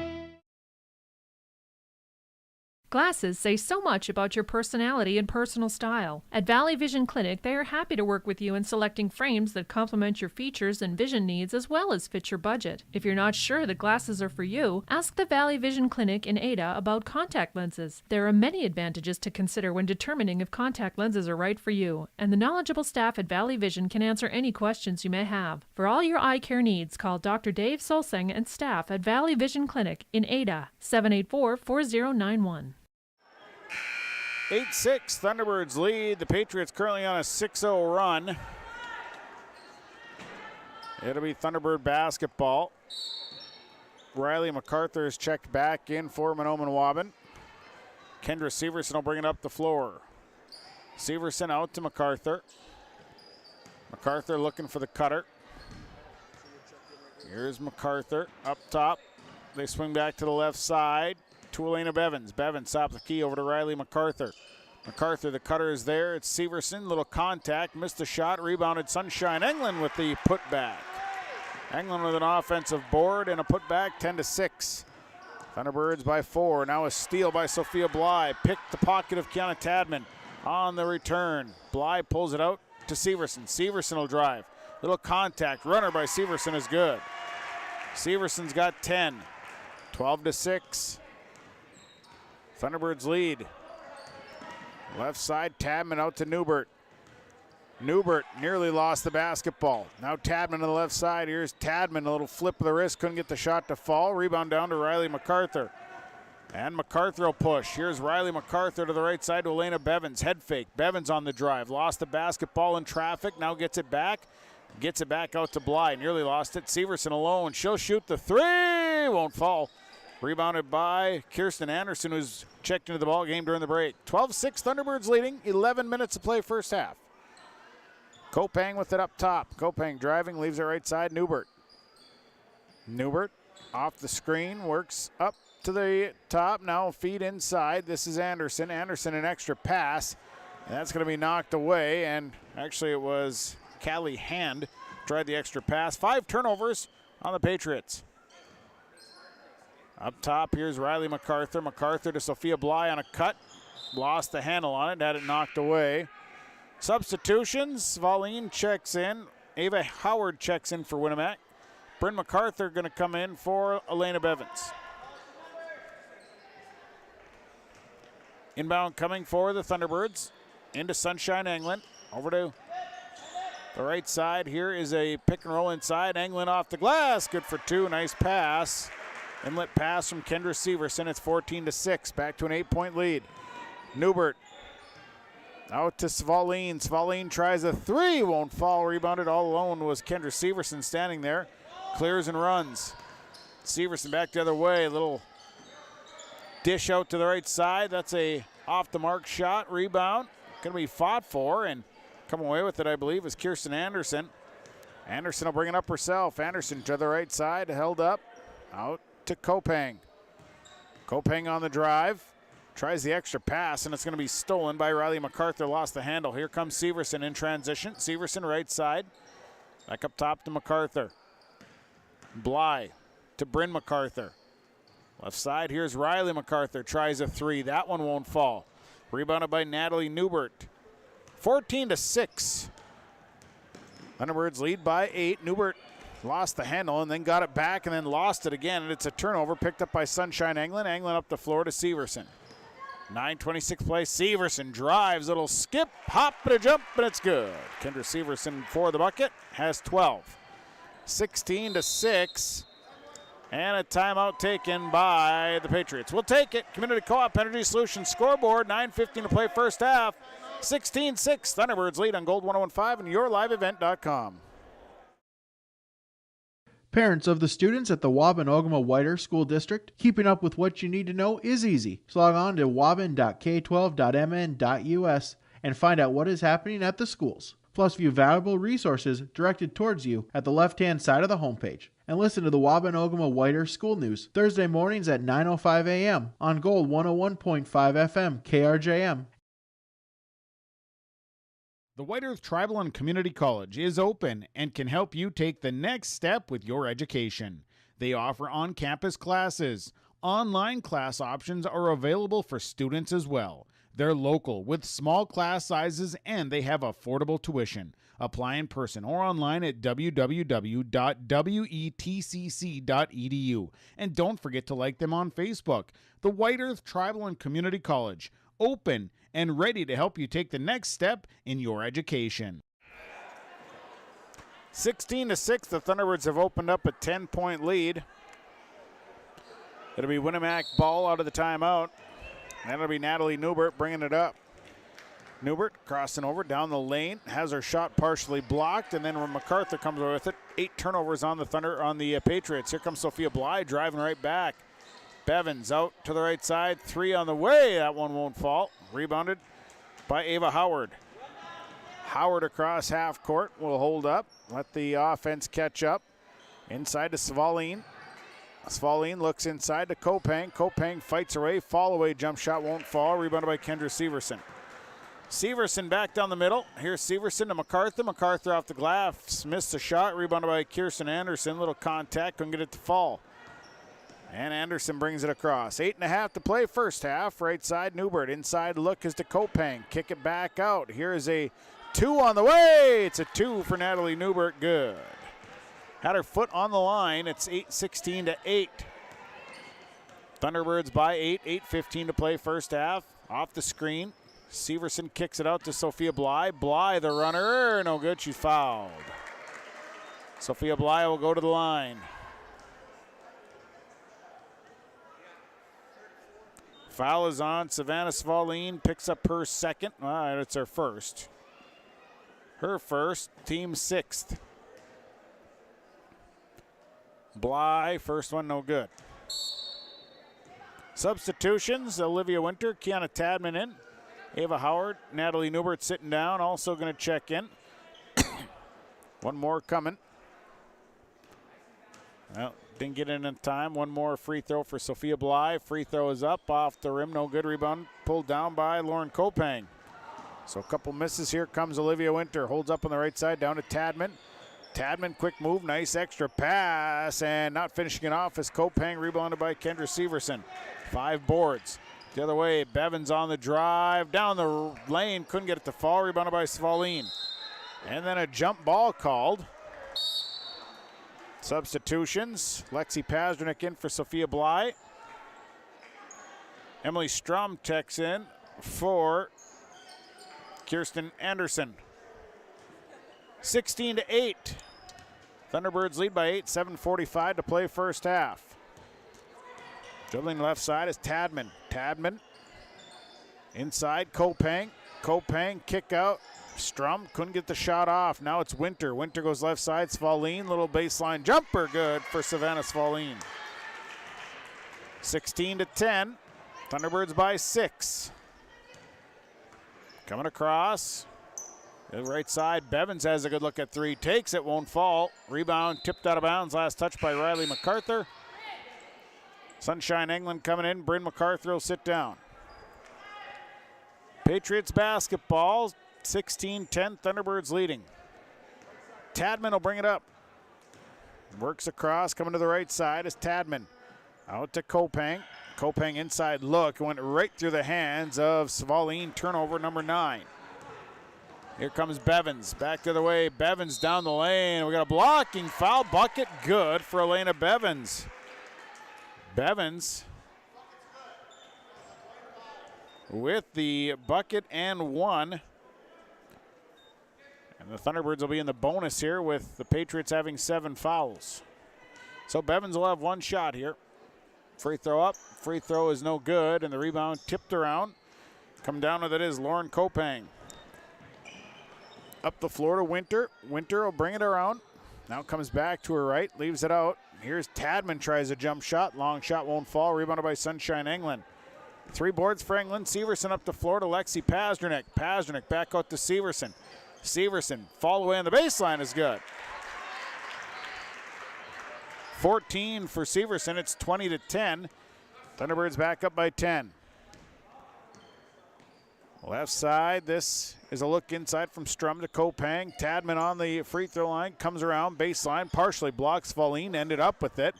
Glasses say so much about your personality and personal style. At Valley Vision Clinic, they are happy to work with you in selecting frames that complement your features and vision needs as well as fit your budget. If you're not sure that glasses are for you, ask the Valley Vision Clinic in Ada about contact lenses. There are many advantages to consider when determining if contact lenses are right for you, and the knowledgeable staff at Valley Vision can answer any questions you may have. For all your eye care needs, call Dr. Dave Solseng and staff at Valley Vision Clinic in Ada, 784-4091. 8-6, Thunderbirds lead. The Patriots currently on a 6-0 run. It'll be Thunderbird basketball. Riley MacArthur is checked back in for Mahnomen-Waubun. Kendra Severson will bring it up the floor. Severson out to MacArthur. MacArthur looking for the cutter. Here's MacArthur up top. They swing back to the left side. To Elena Bevins. Bevins stops the key over to Riley MacArthur. MacArthur, the cutter is there. It's Severson. Little contact. Missed the shot. Rebounded Sunshine Englund with the putback. Englund with an offensive board and a putback, 10-6. Thunderbirds by 4. Now a steal by Sophia Bly. Picked the pocket of Kiana Tadman on the return. Bly pulls it out to Severson. Severson will drive. Little contact. Runner by Severson is good. Severson's got 10. 12-6. Thunderbirds lead. Left side, Tadman out to Newbert. Newbert nearly lost the basketball. Now Tadman on the left side. Here's Tadman, a little flip of the wrist. Couldn't get the shot to fall. Rebound down to Riley MacArthur. And MacArthur will push. Here's Riley MacArthur to the right side to Elena Bevins. Head fake. Bevins on the drive. Lost the basketball in traffic. Now gets it back. Gets it back out to Bly. Nearly lost it. Severson alone. She'll shoot the three. Won't fall. Rebounded by Kirsten Anderson, who's checked into the ball game during the break. 12-6, Thunderbirds leading. 11 minutes to play first half. Kopang with it up top. Kopang driving, leaves it right side. Newbert. Newbert off the screen, works up to the top. Now feed inside. This is Anderson. Anderson an extra pass. And that's going to be knocked away. And actually it was Callie Hand tried the extra pass. 5 turnovers on the Patriots. Up top, here's Riley MacArthur. MacArthur to Sophia Bly on a cut. Lost the handle on it, had it knocked away. Substitutions, Valine checks in. Ava Howard checks in for Winnipeg. Bryn MacArthur going to come in for Elena Bevins. Inbound coming for the Thunderbirds. Into Sunshine Englund. Over to the right side. Here is a pick and roll inside. Englund off the glass. Good for 2. Nice pass. Inlet pass from Kendra Severson. It's 14-6. Back to an 8-point lead. Newbert out to Svaline. Svaline tries a 3. Won't fall. Rebounded all alone was Kendra Severson standing there. Clears and runs. Severson back the other way. Little dish out to the right side. That's a off the mark shot. Rebound. Going to be fought for and come away with it, I believe, is Kirsten Anderson. Anderson will bring it up herself. Anderson to the right side. Held up. Out to Kopang. Kopang on the drive. Tries the extra pass, and it's going to be stolen by Riley MacArthur. Lost the handle. Here comes Severson in transition. Severson right side. Back up top to MacArthur. Bly to Bryn MacArthur. Left side, here's Riley MacArthur. Tries a 3. That one won't fall. Rebounded by Natalie Newbert. 14-6. Thunderbirds lead by 8. Newbert lost the handle and then got it back and then lost it again. And it's a turnover picked up by Sunshine Anglin. Anglin up the floor to Severson. 9:26 play. Severson drives. Little skip, hop, and a jump, and it's good. Kendra Severson for the bucket has 12. 16-6. And a timeout taken by the Patriots. We'll take it. Community Co-op Energy Solutions scoreboard. 9:15 to play first half. 16-6. Thunderbirds lead on Gold 101.5 and yourliveevent.com. Parents of the students at the Waubun-Ogama-Whiter School District, keeping up with what you need to know is easy. So log on to waubun.k12.mn.us and find out what is happening at the schools. Plus view valuable resources directed towards you at the left-hand side of the homepage. And listen to the Waubun-Ogama-Whiter School News Thursday mornings at 9:05 a.m. on Gold 101.5 FM KRJM. The White Earth Tribal and Community College is open and can help you take the next step with your education. They offer on-campus classes. Online class options are available for students as well. They're local with small class sizes and they have affordable tuition. Apply in person or online at www.wetcc.edu. And don't forget to like them on Facebook. The White Earth Tribal and Community College, open and ready to help you take the next step in your education. 16-6, the Thunderbirds have opened up a 10-point lead. It'll be Winnemac ball out of the timeout. And it'll be Natalie Newbert bringing it up. Newbert crossing over down the lane, has her shot partially blocked, and then when MacArthur comes over with it, 8 turnovers on the Patriots. Here comes Sophia Bly driving right back. Bevins out to the right side, 3 on the way. That one won't fall. Rebounded by Ava Howard. Howard across half court will hold up. Let the offense catch up. Inside to Svaline. Svaline looks inside to Kopang. Kopang fights away. Fall away jump shot won't fall. Rebounded by Kendra Severson. Severson back down the middle. Here's Severson to MacArthur. MacArthur off the glass. Missed the shot. Rebounded by Kirsten Anderson. Little contact. Couldn't get it to fall. And Anderson brings it across. 8.5 to play first half. Right side, Newbert. Inside look is to Kopang. Kick it back out. Here is a 2 on the way. It's a 2 for Natalie Newbert. Good. Had her foot on the line. It's 8:16 to 8. Thunderbirds by 8. 8:15 to play first half. Off the screen. Severson kicks it out to Sophia Bly. Bly, the runner. No good. She's fouled. Sophia Bly will go to the line. Foul is on. Savannah Svaline picks up her second. It's her first. Her first, team 6th. Bly, first one no good. Substitutions, Olivia Winter, Kiana Tadman in. Ava Howard, Natalie Newbert sitting down, also going to check in. One more coming. Well, didn't get in time. One more free throw for Sophia Bly. Free throw is up, off the rim, no good. Rebound pulled down by Lauren Kopang. So a couple misses. Here comes Olivia Winter. Holds up on the right side, down to Tadman. Tadman, quick move, nice extra pass, and not finishing it off as Kopang rebounded by Kendra Severson. 5 boards. The other way, Bevins on the drive, down the lane, couldn't get it to fall, rebounded by Svaline. And then a jump ball called. Substitutions, Lexi Pazdernik in for Sophia Bly. Emily Strom checks in for Kirsten Anderson. 16 to 8. Thunderbirds lead by 8, 7:45 to play first half. Dribbling left side is Tadman. Tadman inside, Kopang. Kopang kick out. Strum couldn't get the shot off. Now it's Winter. Winter goes left side. Svaline, little baseline jumper, good for Savannah Svaline. 16 to 10. Thunderbirds by 6. Coming across. The right side, Bevins has a good look at 3. Takes it, won't fall. Rebound tipped out of bounds. Last touch by Riley MacArthur. Sunshine England coming in. Bryn MacArthur will sit down. Patriots basketball, 16-10. Thunderbirds leading. Tadman will bring it up. Works across, coming to the right side is Tadman. Out to Kopang. Kopang inside look. Went right through the hands of Svaline. Turnover number 9. Here comes Bevins. Back the other way. Bevins down the lane. We got a blocking foul. Bucket good for Elena Bevins. Bevins with the bucket and one. And the Thunderbirds will be in the bonus here with the Patriots having 7 fouls. So Bevins will have 1 shot here. Free throw up. Free throw is no good. And the rebound tipped around. Come down with it is Lauren Kopang. Up the floor to Winter. Winter will bring it around. Now comes back to her right. Leaves it out. Here's Tadman, tries a jump shot. Long shot won't fall. Rebounded by Sunshine England. 3 boards for England. Severson up the floor to Lexi Pasternak. Pasternak back out to Severson. Severson fall away on the baseline is good. 14 for Severson. It's 20-10. Thunderbirds back up by 10. Left side, this is a look inside from Strum to Kopang. Tadman on the free throw line, comes around, baseline, partially blocks. Falleen ended up with it.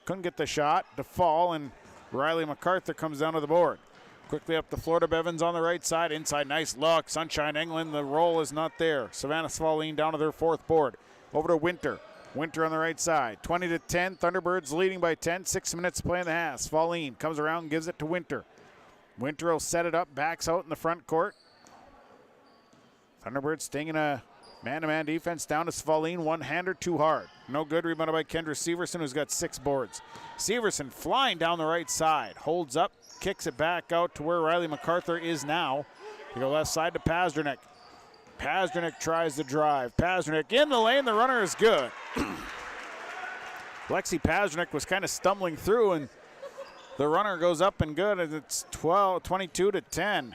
Couldn't get the shot to fall, and Riley MacArthur comes down to the board. Quickly up the floor to Bevins on the right side. Inside, nice look. Sunshine England, the roll is not there. Savannah Falleen down to their 4th board. Over to Winter. Winter on the right side. 20-10, Thunderbirds leading by 10. 6 minutes to play in the half. Falleen comes around, gives it to Winter. Winter will set it up, backs out in the front court. Thunderbirds staying in a man-to-man defense down to Svalin. One-hander too hard. No good. Rebounded by Kendra Severson, who's got 6 boards. Severson flying down the right side. Holds up, kicks it back out to where Riley MacArthur is now. They go left side to Pasternak. Pasternak tries to drive. Pasternak in the lane. The runner is good. Lexi Pasternak was kind of stumbling through, and the runner goes up and good, and it's 22-10.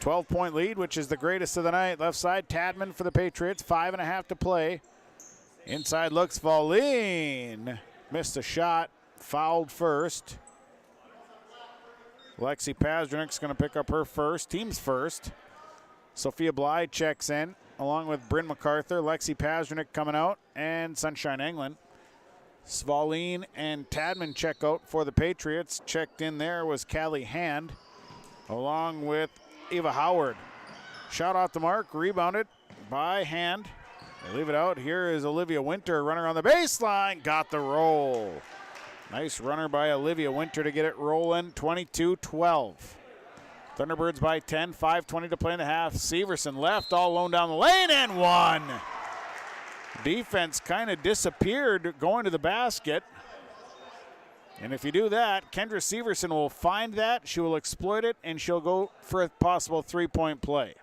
12-point lead, which is the greatest of the night. Left side, Tadman for the Patriots. 5.5 to play. Inside looks Falleen. Missed a shot. Fouled first. Lexi Pasternak's going to pick up her first. Team's first. Sophia Bly checks in, along with Bryn MacArthur. Lexi Pasternak coming out, and Sunshine England. Svalin and Tadman check out for the Patriots. Checked in there was Callie Hand, along with Ava Howard. Shot off the mark, rebounded by Hand. They leave it out. Here is Olivia Winter, runner on the baseline. Got the roll. Nice runner by Olivia Winter to get it rolling. 22-12. Thunderbirds by 10, 5:20 to play in the half. Severson left, all alone down the lane, and one. Defense kind of disappeared going to the basket. And if you do that, Kendra Severson will find that, she will exploit it, and she'll go for a possible 3-point play.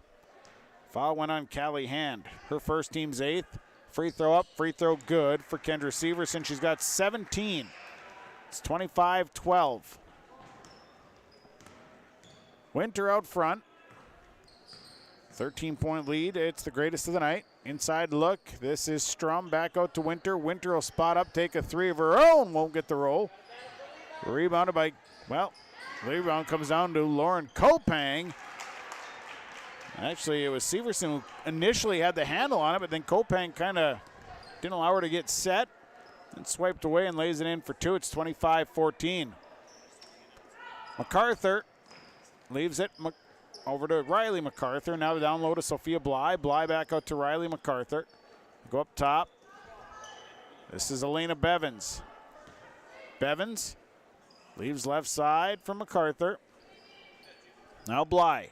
Foul went on Callie Hand. Her first, team's 8th. Free throw up, free throw good for Kendra Severson. She's got 17. It's 25-12. Winter out front. 13-point lead. It's the greatest of the night. Inside look. This is Strum. Back out to Winter. Winter will spot up, take a 3 of her own. Won't get the roll. Rebounded by, well, the rebound comes down to Lauren Kopang. Actually, it was Severson who initially had the handle on it, but then Kopang kind of didn't allow her to get set and swiped away and lays it in for 2. It's 25-14. MacArthur leaves it over to Riley MacArthur. Now the down low to Sophia Bly. Bly back out to Riley MacArthur. Go up top. This is Elena Bevins. Bevins leaves left side for MacArthur. Now Bly.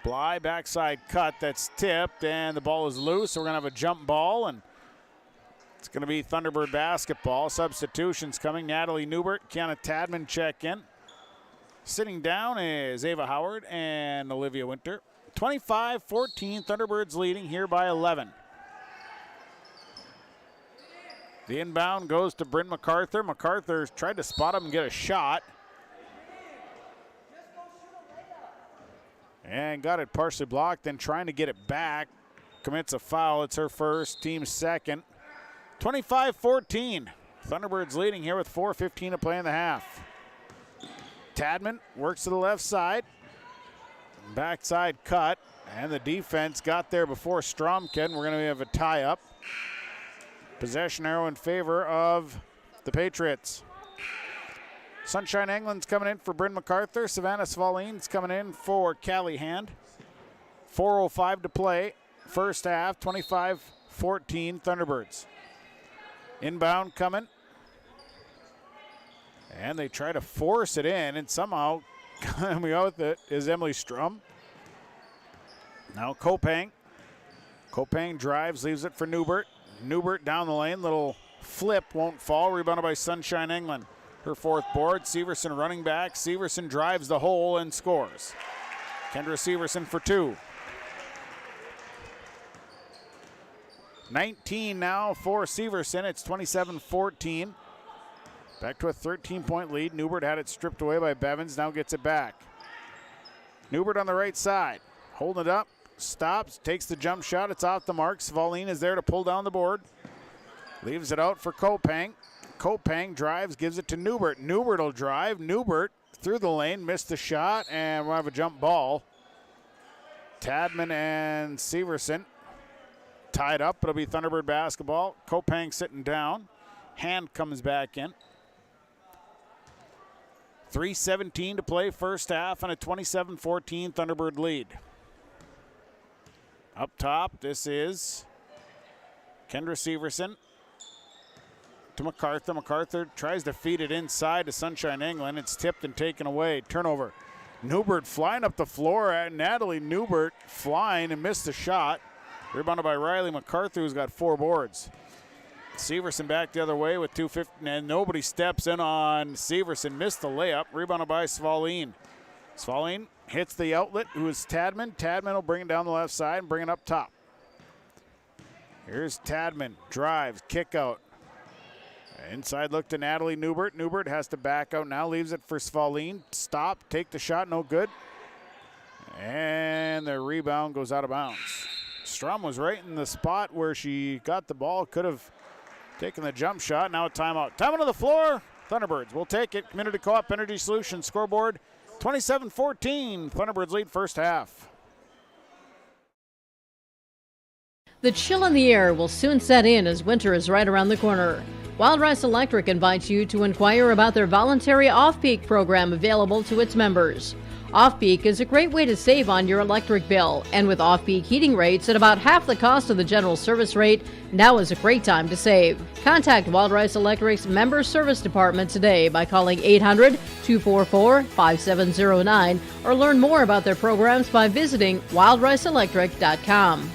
Bly backside cut. That's tipped, and the ball is loose. So we're going to have a jump ball, and it's going to be Thunderbird basketball. Substitutions coming. Natalie Newbert, Kiana Tadman check in. Sitting down is Ava Howard and Olivia Winter. 25-14, Thunderbirds leading here by 11. The inbound goes to Bryn MacArthur. MacArthur tried to spot him and get a shot. And got it partially blocked, then trying to get it back. Commits a foul. It's her first, team's second. 25-14. Thunderbirds leading here with 4:15 to play in the half. Tadman works to the left side. Backside cut. And the defense got there before Stromkin. We're going to have a tie-up. Possession arrow in favor of the Patriots. Sunshine England's coming in for Bryn MacArthur. Savannah Svalin's coming in for Callie Hand. 4:05 to play. First half, 25-14 Thunderbirds. Inbound coming. And they try to force it in, and somehow coming out with it is Emily Strum. Now Kopang. Kopang drives, leaves it for Newbert. Newbert down the lane, little flip, won't fall. Rebounded by Sunshine England. Her fourth board. Severson running back. Severson drives the hole and scores. Kendra Severson for 2. 19 now for Severson. It's 27-14. Back to a 13-point lead. Newbert had it stripped away by Bevins. Now gets it back. Newbert on the right side. Holding it up. Stops. Takes the jump shot. It's off the mark. Svalin is there to pull down the board. Leaves it out for Kopang. Kopang drives. Gives it to Newbert. Newbert will drive. Newbert through the lane. Missed the shot. And we'll have a jump ball. Tadman and Severson tied up. It'll be Thunderbird basketball. Kopang sitting down. Hand comes back in. 3:17 to play first half and a 27-14 Thunderbird lead. Up top, this is Kendra Severson to MacArthur. MacArthur tries to feed it inside to Sunshine England. It's tipped and taken away. Turnover. Newbert flying up the floor. Natalie Newbert flying and missed the shot. Rebounded by Riley MacArthur, who's got 4 boards. Severson back the other way with 2:50, and nobody steps in on Severson. Missed the layup. Rebounded by Svalin. Svalin hits the outlet, who is Tadman. Tadman will bring it down the left side and bring it up top. Here's Tadman. Drives, kick out. Inside look to Natalie Newbert. Newbert has to back out now. Leaves it for Svalin. Stop, take the shot, no good. And the rebound goes out of bounds. Strum was right in the spot where she got the ball. Could have taken the jump shot. Now a timeout. Time on the floor. Thunderbirds will take it. Community Co-op Energy Solutions scoreboard 27-14. Thunderbirds lead first half. The chill in the air will soon set in as winter is right around the corner. Wild Rice Electric invites you to inquire about their voluntary off-peak program available to its members. Off-peak is a great way to save on your electric bill, and with off-peak heating rates at about half the cost of the general service rate, now is a great time to save. Contact Wild Rice Electric's Member Service Department today by calling 800-244-5709 or learn more about their programs by visiting wildriceelectric.com.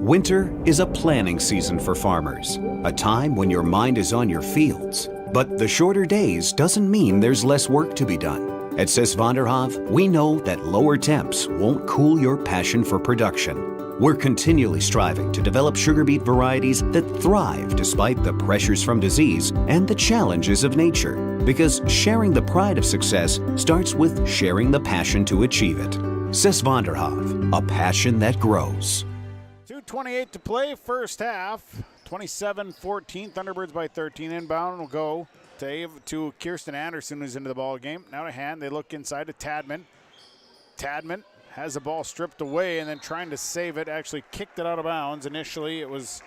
Winter is a planning season for farmers, a time when your mind is on your fields. But the shorter days doesn't mean there's less work to be done. At Sis van der Haaf, we know that lower temps won't cool your passion for production. We're continually striving to develop sugar beet varieties that thrive despite the pressures from disease and the challenges of nature. Because sharing the pride of success starts with sharing the passion to achieve it. Sis van der Haaf, a passion that grows. 2:28 to play first half. 27-14, Thunderbirds by 13. Inbound will go to Kirsten Anderson, who's into the ball game. Now to hand, they look inside to Tadman. Tadman has the ball stripped away and then trying to save it, actually kicked it out of bounds. Initially, it was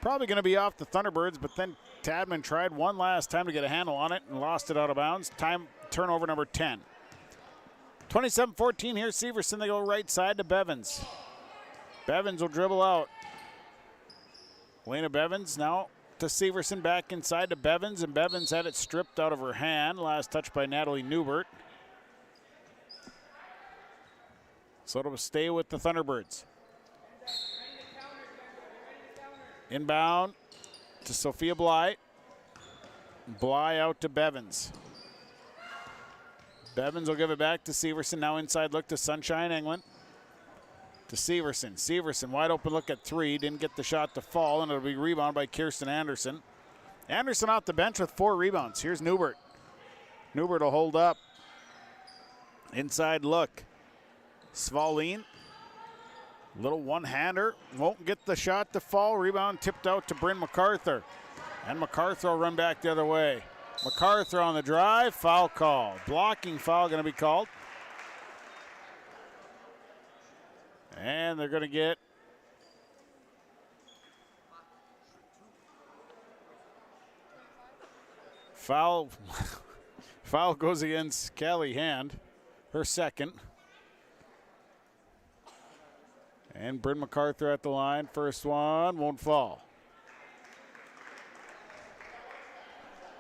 probably going to be off the Thunderbirds, but then Tadman tried one last time to get a handle on it and lost it out of bounds. Turnover number 10. 27-14, here's Severson. They go right side to Bevins. Bevins will dribble out. Lena Bevins now to Severson, back inside to Bevins, and Bevins had it stripped out of her hand. Last touch by Natalie Newbert. So it'll stay with the Thunderbirds. Inbound to Sophia Bly. Bly out to Bevins. Bevins will give it back to Severson. Now inside look to Sunshine England. To Severson. Severson, wide open look at 3. Didn't get the shot to fall, and it'll be rebounded by Kirsten Anderson. Anderson off the bench with 4 rebounds. Here's Newbert. Newbert will hold up. Inside look. Svalin. Little one-hander. Won't get the shot to fall. Rebound tipped out to Bryn MacArthur. And MacArthur will run back the other way. MacArthur on the drive. Foul call. Blocking foul going to be called. And they're going to get foul. Foul goes against Callie Hand. her second. And Bryn MacArthur at the line. First one won't fall.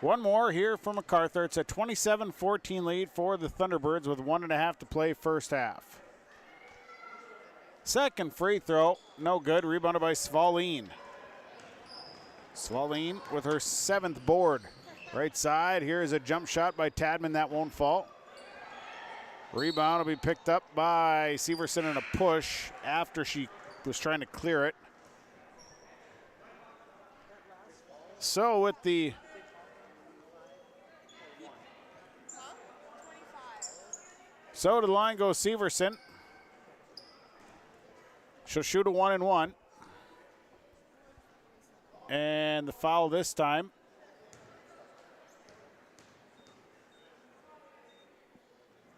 One more here for MacArthur. It's a 27-14 lead for the Thunderbirds with 1.5 to play first half. Second free throw, no good. Rebounded by Svalin. Svalin with her 7th board. Right side, here's a jump shot by Tadman. That won't fall. Rebound will be picked up by Severson in a push after she was trying to clear it. So with the to the line goes Severson. She'll shoot a 1-and-1. And the foul this time.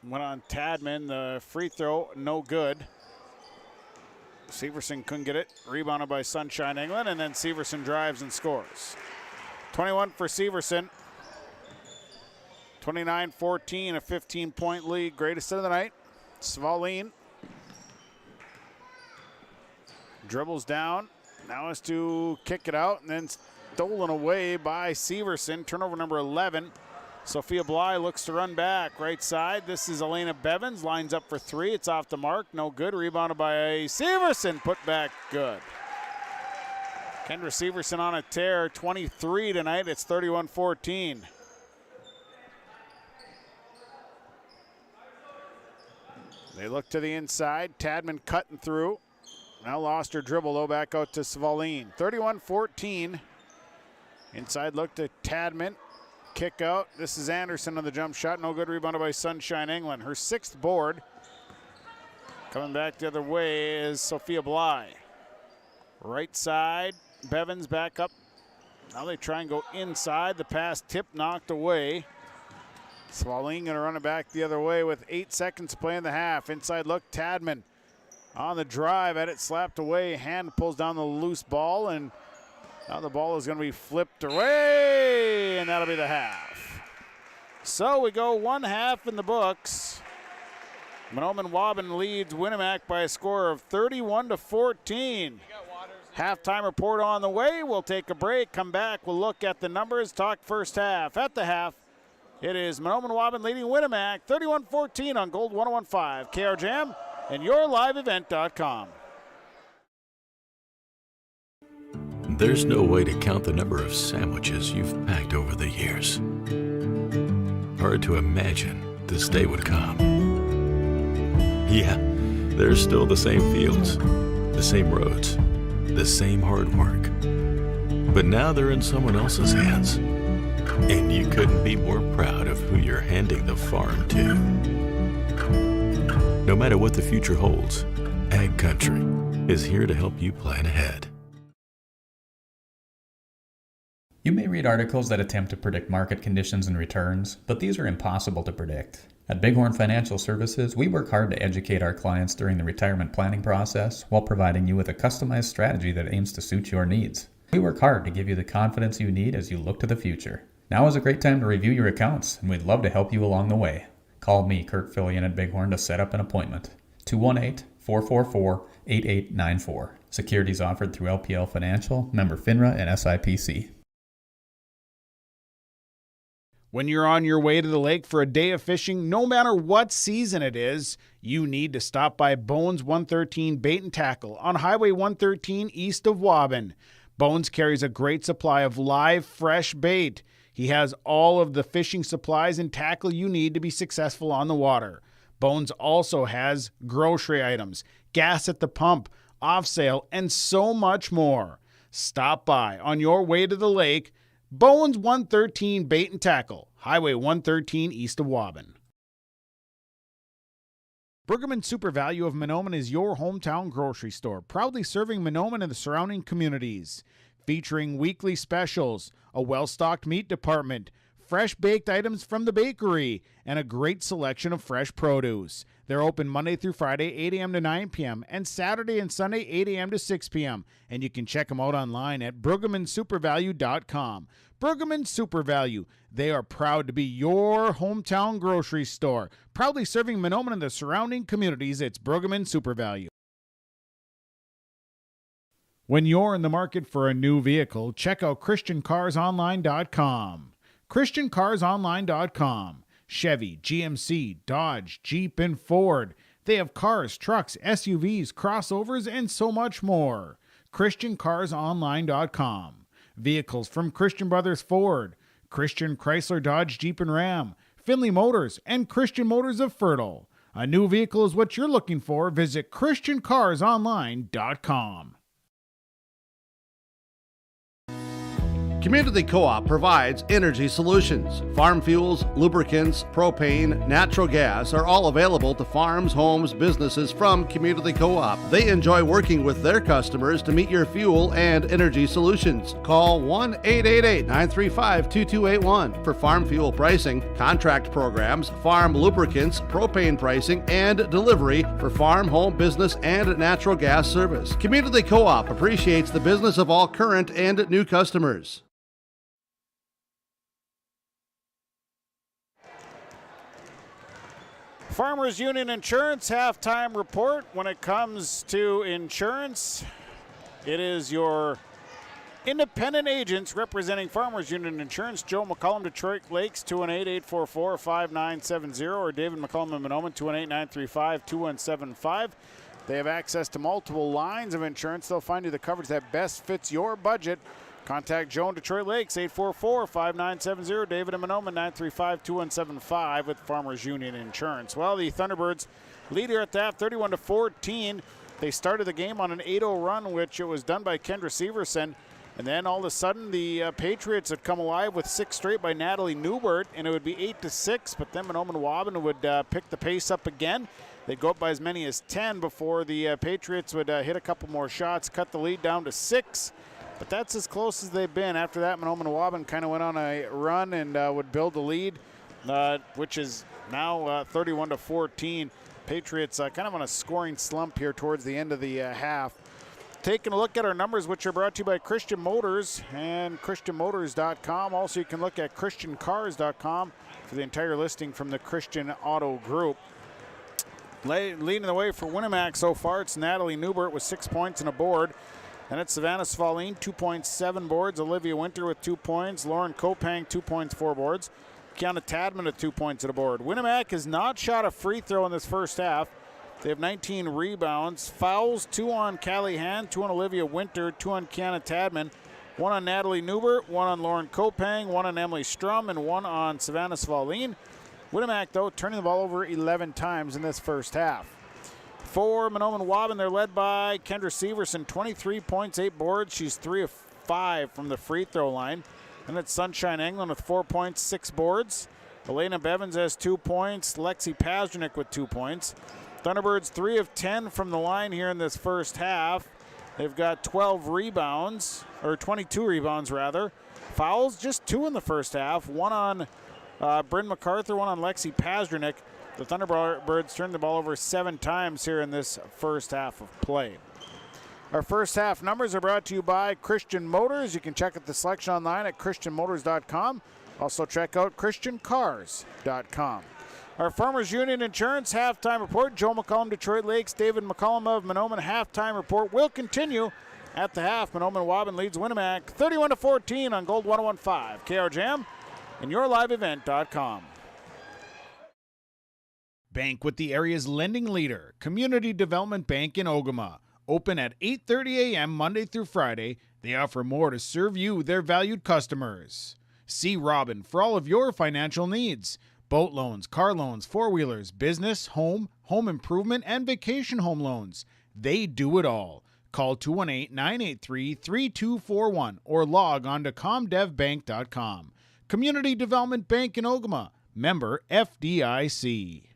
Went on Tadman. The free throw, no good. Severson couldn't get it. Rebounded by Sunshine England, and then Severson drives and scores. 21 for Severson. 29-14, a 15-point lead. Greatest of the night. Svalin dribbles down. Now is to kick it out, and then stolen away by Severson. Turnover number 11. Sophia Bly looks to run back. Right side, this is Elena Bevins. Lines up for three. It's off the mark. No good. Rebounded by Severson. Put back good. Kendra Severson on a tear. 23 tonight. It's 31-14. They look to the inside. Tadman cutting through. Now lost her dribble, though, back out to Svalin. 31-14. Inside look to Tadman. Kick out. This is Anderson on the jump shot. No good. Rebounded by Sunshine England. Her 6th board. Coming back the other way is Sophia Bly. Right side. Bevins back up. Now they try and go inside. The pass tip knocked away. Svalin going to run it back the other way with 8 seconds to play in the half. Inside look, Tadman on the drive at it, slapped away. Hand pulls down the loose ball, and now the ball is going to be flipped away, and that'll be the half. So we go 1 half in the books. Mahnomen-Waubun leads Winnemac by a score of 31-14. Halftime report on the way. We'll take a break, come back, we'll look at the numbers, talk first half. At the half, it is Mahnomen-Waubun leading Winnemac 31-14 on Gold 101.5 KR Jam and YourLiveEvent.com. There's no way to count the number of sandwiches you've packed over the years. Hard to imagine this day would come. Yeah, there's still the same fields, the same roads, the same hard work. But now they're in someone else's hands. And you couldn't be more proud of who you're handing the farm to. No matter what the future holds, Ag Country is here to help you plan ahead. You may read articles that attempt to predict market conditions and returns, but these are impossible to predict. At Bighorn Financial Services, we work hard to educate our clients during the retirement planning process while providing you with a customized strategy that aims to suit your needs. We work hard to give you the confidence you need as you look to the future. Now is a great time to review your accounts, and we'd love to help you along the way. Call me, Kurt Fillion at Bighorn, to set up an appointment. 218-444-8894. Securities offered through LPL Financial, member FINRA and SIPC. When you're on your way to the lake for a day of fishing, no matter what season it is, you need to stop by Bones 113 Bait and Tackle on Highway 113 east of Waubun. Bones carries a great supply of live, fresh bait. He has all of the fishing supplies and tackle you need to be successful on the water. Bones also has grocery items, gas at the pump, off sale, and so much more. Stop by on your way to the lake. Bones 113 Bait and Tackle, Highway 113 east of Waubun. Pregame Super Value of Mahnomen is your hometown grocery store, proudly serving Mahnomen and the surrounding communities. Featuring weekly specials, a well-stocked meat department, fresh baked items from the bakery, and a great selection of fresh produce. They're open Monday through Friday, 8 a.m. to 9 p.m., and Saturday and Sunday, 8 a.m. to 6 p.m. And you can check them out online at BrueggemannSuperValue.com. Brueggemann Super Value. They are proud to be your hometown grocery store. Proudly serving Mahnomen and the surrounding communities, it's Brueggemann Super Value. When you're in the market for a new vehicle, check out ChristianCarsOnline.com. ChristianCarsOnline.com. Chevy, GMC, Dodge, Jeep, and Ford. They have cars, trucks, SUVs, crossovers, and so much more. ChristianCarsOnline.com. Vehicles from Christian Brothers Ford, Christian Chrysler, Dodge, Jeep, and Ram, Finley Motors, and Christian Motors of Fertile. A new vehicle is what you're looking for. Visit ChristianCarsOnline.com. Community Co-op provides energy solutions. Farm fuels, lubricants, propane, natural gas are all available to farms, homes, businesses from Community Co-op. They enjoy working with their customers to meet your fuel and energy solutions. Call 1-888-935-2281 for farm fuel pricing, contract programs, farm lubricants, propane pricing, and delivery for farm, home, business, and natural gas service. Community Co-op appreciates the business of all current and new customers. Farmers Union Insurance halftime report. When it comes to insurance, it is your independent agents representing Farmers Union Insurance. Joe McCollum, Detroit Lakes, 218-844-5970, or David McCollum in Mahnomen, 218-935-2175. They have access to multiple lines of insurance. They'll find you the coverage that best fits your budget. Contact Joe in Detroit Lakes, 844-5970. David in Mahnomen, 935-2175 with Farmers Union Insurance. Well, the Thunderbirds lead here at the half, 31-14. They started the game on an 8-0 run, which it was done by Kendra Severson. And then all of a sudden, the Patriots had come alive with 6 straight by Natalie Newbert, and it would be 8-6. But then Mahnomen-Waubun would pick the pace up again. They'd go up by as many as 10 before the Patriots would hit a couple more shots, cut the lead down to 6. But that's as close as they've been. After that, Mahnomen-Waubun kind of went on a run and would build the lead, which is now 31-14. Patriots kind of on a scoring slump here towards the end of the half. Taking a look at our numbers, which are brought to you by Christian Motors and ChristianMotors.com. Also, you can look at ChristianCars.com for the entire listing from the Christian Auto Group. Leading the way for Winnemac so far, it's Natalie Newbert with 6 points and a board. And it's Savannah Svaline, 2.7 boards. Olivia Winter with 2 points. Lauren Kopang, 2 points, 4 boards. Kiana Tadman with 2 points at a board. Winnemac has not shot a free throw in this first half. They have 19 rebounds. Fouls, 2 on Callie Hand, 2 on Olivia Winter, 2 on Kiana Tadman, 1 on Natalie Newbert, 1 on Lauren Kopang, 1 on Emily Strum, and 1 on Savannah Svaline. Winnemac, though, turning the ball over 11 times in this first half. For Mahnomen-Waubun, they're led by Kendra Severson, 23 points, 8 boards. She's 3 of 5 from the free throw line. And it's Sunshine Englund with 4 points, 6 boards. Elena Bevins has 2 points. Lexi Pazdernik with 2 points. Thunderbirds 3 of 10 from the line here in this first half. They've got 12 rebounds, or 22 rebounds rather. Fouls, just 2 in the first half. 1 on Bryn MacArthur, 1 on Lexi Pazdernik. The Thunderbirds turned the ball over 7 times here in this first half of play. Our first half numbers are brought to you by Christian Motors. You can check out the selection online at ChristianMotors.com. Also check out ChristianCars.com. Our Farmers Union Insurance halftime report. Joe McCollum, Detroit Lakes, David McCollum of Mahnomen halftime report will continue at the half. Mahnomen-Waubun leads Winnemac 31-14 on Gold 101.5 KR Jam and YourLiveEvent.com. Bank with the area's lending leader, Community Development Bank in Ogama. Open at 8:30 a.m. Monday through Friday. They offer more to serve you, their valued customers. See Robin for all of your financial needs. Boat loans, car loans, four-wheelers, business, home improvement, and vacation home loans. They do it all. Call 218-983-3241 or log on to comdevbank.com. Community Development Bank in Ogama. Member FDIC.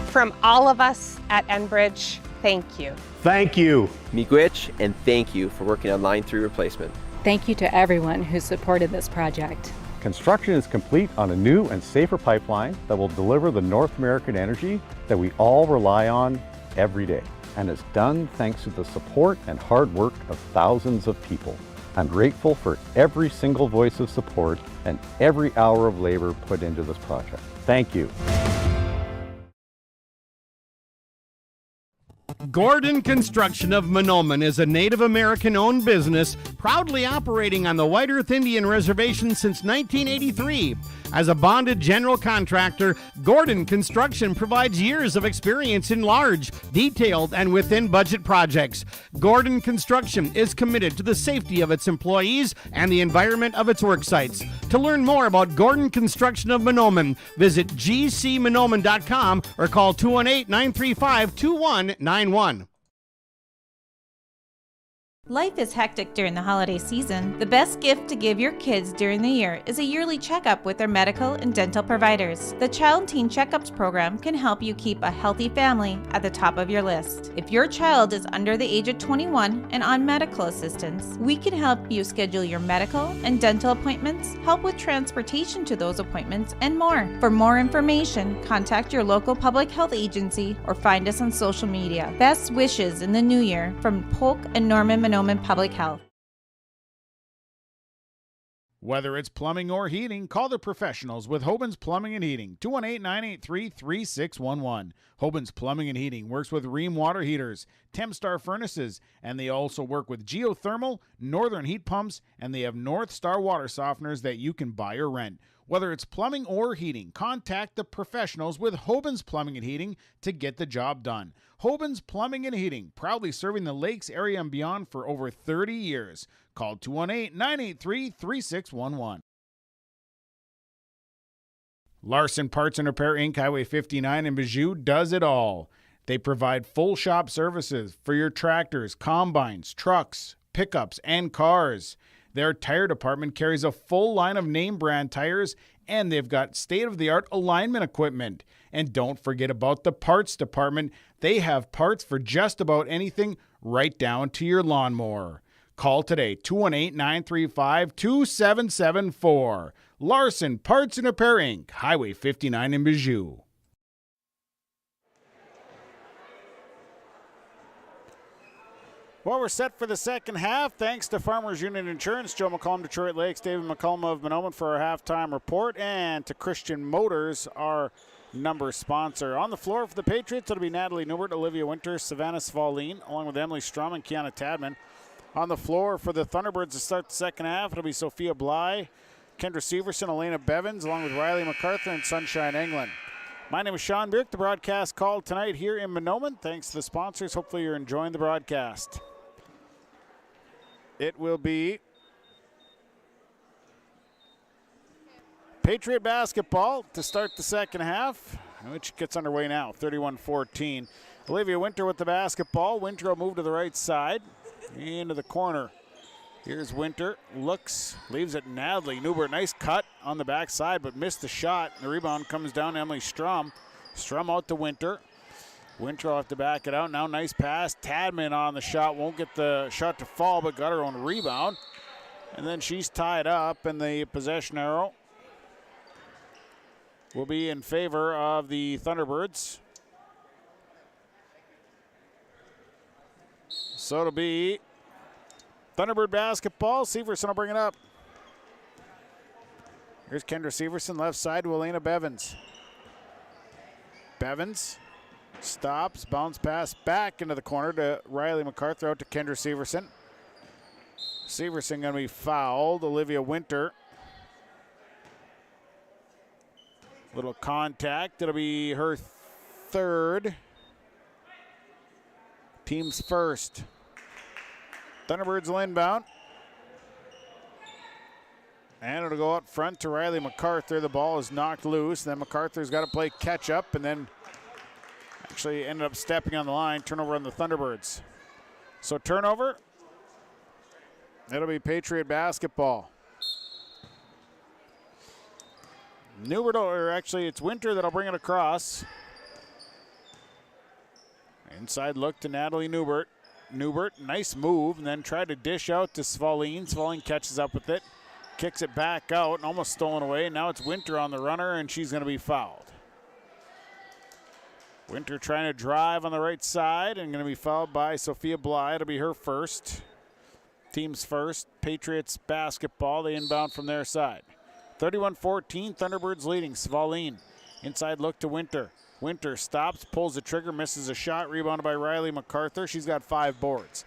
From all of us at Enbridge, thank you. Thank you. Miigwech, and thank you for working on Line 3 replacement. Thank you to everyone who supported this project. Construction is complete on a new and safer pipeline that will deliver the North American energy that we all rely on every day. And it's done thanks to the support and hard work of thousands of people. I'm grateful for every single voice of support and every hour of labor put into this project. Thank you. Gordon Construction of Mahnomen is a Native American-owned business proudly operating on the White Earth Indian Reservation since 1983. As a bonded general contractor, Gordon Construction provides years of experience in large, detailed, and within-budget projects. Gordon Construction is committed to the safety of its employees and the environment of its work sites. To learn more about Gordon Construction of Mahnomen, visit gcmahnomen.com or call 218-935-2191. Life is hectic during the holiday season. The best gift to give your kids during the year is a yearly checkup with their medical and dental providers. The Child and Teen Checkups program can help you keep a healthy family at the top of your list. If your child is under the age of 21 and on medical assistance, we can help you schedule your medical and dental appointments, help with transportation to those appointments, and more. For more information, contact your local public health agency or find us on social media. Best wishes in the new year from Polk and Norman Mahnomen Public Health. Whether it's plumbing or heating, call the professionals with Hoban's Plumbing and Heating, 218-983-3611. Hoban's Plumbing and Heating works with Rheem water heaters, Tempstar furnaces, and they also work with geothermal, northern heat pumps, and they have North Star water softeners that you can buy or rent. Whether it's plumbing or heating, contact the professionals with Hoban's Plumbing and Heating to get the job done. Hoban's Plumbing and Heating, proudly serving the Lakes area and beyond for over 30 years. Call 218-983-3611. Larson Parts and Repair Inc., Highway 59 in Bijou does it all. They provide full shop services for your tractors, combines, trucks, pickups, and cars. Their tire department carries a full line of name brand tires, and they've got state-of-the-art alignment equipment. And don't forget about the parts department. They have parts for just about anything, right down to your lawnmower. Call today, 218-935-2774. Larson Parts and Repair Inc., Highway 59 in Bijou. Well, we're set for the second half. Thanks to Farmers Union Insurance, Joe McCollum, Detroit Lakes, David McCollum of Mahnomen for our halftime report, and to Christian Motors, our number sponsor. On the floor for the Patriots, it'll be Natalie Newbert, Olivia Winter, Savannah Svalin, along with Emily Strum and Kiana Tadman. On the floor for the Thunderbirds to start the second half, it'll be Sophia Bly, Kendra Severson, Elena Bevins, along with Riley MacArthur and Sunshine England. My name is Sean Birk. The broadcast called tonight here in Mahnomen. Thanks to the sponsors. Hopefully you're enjoying the broadcast. It will be Patriot basketball to start the second half, which gets underway now, 31-14. Olivia Winter with the basketball. Winter will move to the right side, into the corner. Here's Winter, looks, leaves it Natalie Newbert. Nice cut on the backside, but missed the shot. The rebound comes down to Emily Strum. Strum out to Winter. Winter will have to back it out. Now nice pass. Tadman on the shot. Won't get the shot to fall, but got her own rebound. And then she's tied up, and the possession arrow will be in favor of the Thunderbirds. So it'll be Thunderbird basketball. Severson will bring it up. Here's Kendra Severson, left side to Elena Bevins. Bevins stops, bounce pass back into the corner to Riley MacArthur, out to Kendra Severson. Severson going to be fouled. Olivia Winter. Little contact. It'll be her third. Team's first. Thunderbirds will inbound. And it'll go out front to Riley MacArthur. The ball is knocked loose. Then MacArthur's got to play catch up, and then actually ended up stepping on the line. Turnover on the Thunderbirds. So turnover. It'll be Patriot basketball. Newbert, or actually it's Winter that'll bring it across. Inside look to Natalie Newbert. Newbert, nice move, and then tried to dish out to Svalin. Svalin catches up with it, kicks it back out, and almost stolen away. Now it's Winter on the runner, and she's going to be fouled. Winter trying to drive on the right side and going to be fouled by Sophia Bly. It'll be her first. Team's first. Patriots basketball. They inbound from their side. 31-14, Thunderbirds leading. Svalin, inside look to Winter. Winter stops, pulls the trigger, misses a shot. Rebounded by Riley MacArthur. She's got 5 boards.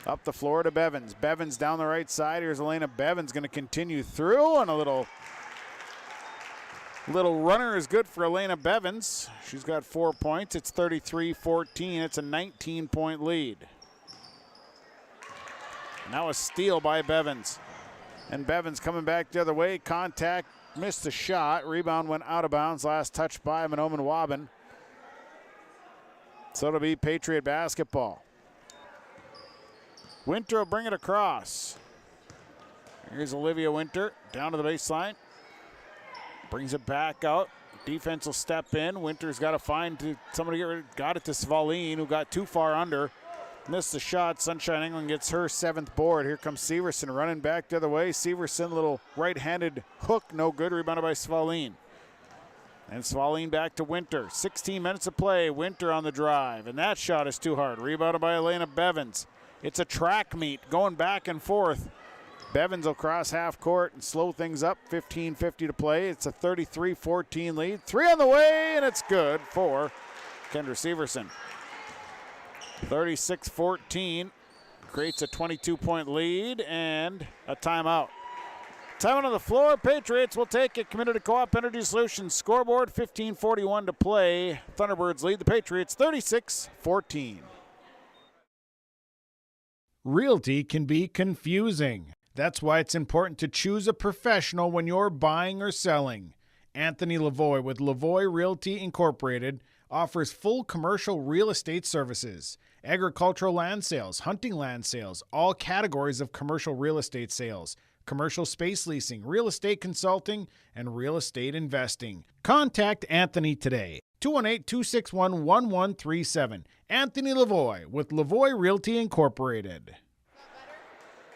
Up the floor to Bevins. Bevins down the right side. Here's Elena Bevins going to continue through, and a little runner is good for Elena Bevins. She's got 4 points. It's 33-14. It's a 19-point lead. Now a steal by Bevins. And Bevins coming back the other way. Contact, missed the shot. Rebound went out of bounds. Last touch by Mahnomen Waubun. So it'll be Patriot basketball. Winter will bring it across. Here's Olivia Winter down to the baseline. Brings it back out. Defense will step in. Winter's got to find somebody. Got it to Svalin, who got too far under. Missed the shot. Sunshine England gets her 7th board. Here comes Severson running back the other way. Severson, little right-handed hook, no good. Rebounded by Svalin. And Svalin back to Winter. 16 minutes of play. Winter on the drive. And that shot is too hard. Rebounded by Elena Bevins. It's a track meet going back and forth. Bevins will cross half court and slow things up. 15:50 to play. It's a 33-14 lead. 3 on the way, and it's good for Kendra Severson. 36-14 creates a 22-point lead and a timeout. Timeout on the floor. Patriots will take it. Community Co-op Energy Solutions scoreboard. 15:41 to play. Thunderbirds lead the Patriots 36-14. Realty can be confusing. That's why it's important to choose a professional when you're buying or selling. Anthony Lavoie with Lavoie Realty Incorporated offers full commercial real estate services, agricultural land sales, hunting land sales, all categories of commercial real estate sales, commercial space leasing, real estate consulting, and real estate investing. Contact Anthony today. 218-261-1137. Anthony Lavoie with Lavoie Realty Incorporated.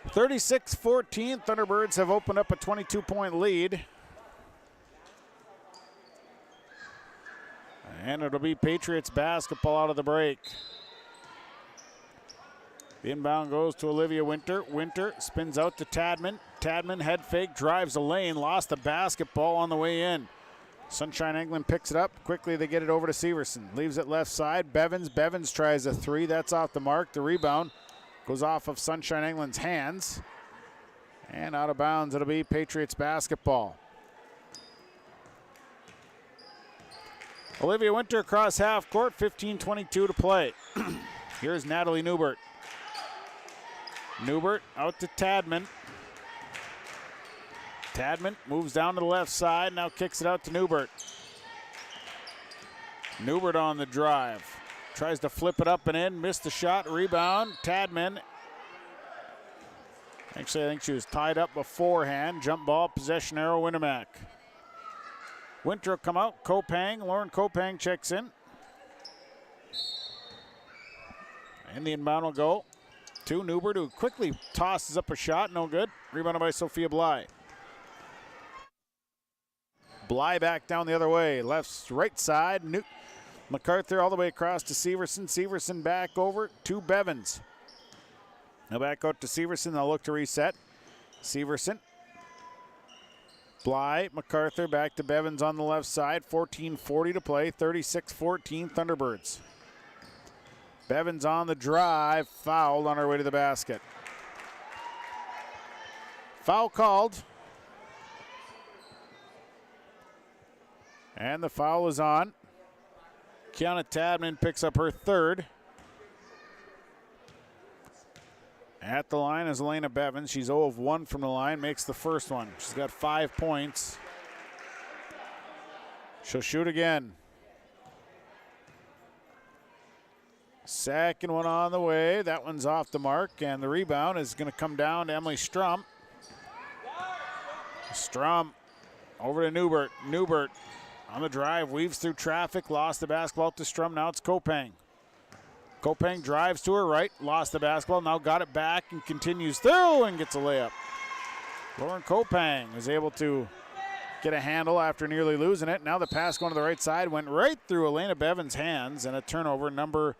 36-14, Thunderbirds have opened up a 22-point lead. And it'll be Patriots basketball out of the break. The inbound goes to Olivia Winter. Winter spins out to Tadman. Tadman head fake, drives the lane, lost the basketball on the way in. Sunshine England picks it up. Quickly they get it over to Severson. Leaves it left side. Bevins tries a 3. That's off the mark. The rebound goes off of Sunshine England's hands. And out of bounds, it'll be Patriots basketball. Olivia Winter across half court, 15:22 to play. Here's Natalie Newbert. Newbert out to Tadman. Tadman moves down to the left side, now kicks it out to Newbert. Newbert on the drive. Tries to flip it up and in, missed the shot, rebound. Tadman. Actually, I think she was tied up beforehand. Jump ball, possession arrow, Winnemac. Winter will come out. Kopang, Lauren Kopang checks in. And the inbound will go to Newbert, who quickly tosses up a shot, no good. Rebounded by Sophia Bly. Bly back down the other way, right side. MacArthur all the way across to Severson. Severson back over to Bevins. Now back out to Severson. They'll look to reset. Severson. Bly, MacArthur back to Bevins on the left side. 14:40 to play. 36-14 Thunderbirds. Bevins on the drive. Fouled on her way to the basket. Foul called. And the foul is on. Kiana Tadman picks up her 3rd. At the line is Elena Bevins. She's 0 of 1 from the line, makes the first one. She's got 5 points. She'll shoot again. Second one on the way. That one's off the mark, and the rebound is going to come down to Emily Strum. Strum over to Newbert. Newbert on the drive, weaves through traffic, lost the basketball to Strum. Now it's Kopang. Kopang drives to her right, lost the basketball, now got it back and continues through and gets a layup. Lauren Kopang was able to get a handle after nearly losing it. Now the pass going to the right side went right through Elena Bevan's hands, and a turnover, number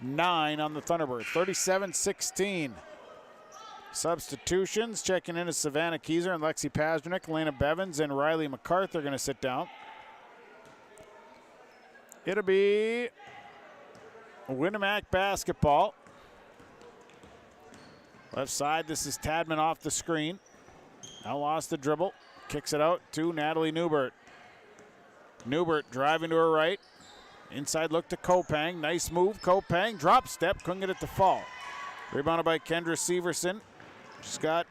9 on the Thunderbirds. 37-16. Substitutions, checking in is Savannah Kieser and Lexi Pasternak. Elena Bevins and Riley MacArthur going to sit down. It'll be Winnemac basketball. Left side, this is Tadman off the screen. Now lost the dribble. Kicks it out to Natalie Newbert. Newbert driving to her right. Inside look to Kopang. Nice move. Kopang, drop step. Couldn't get it to fall. Rebounded by Kendra Severson. She's got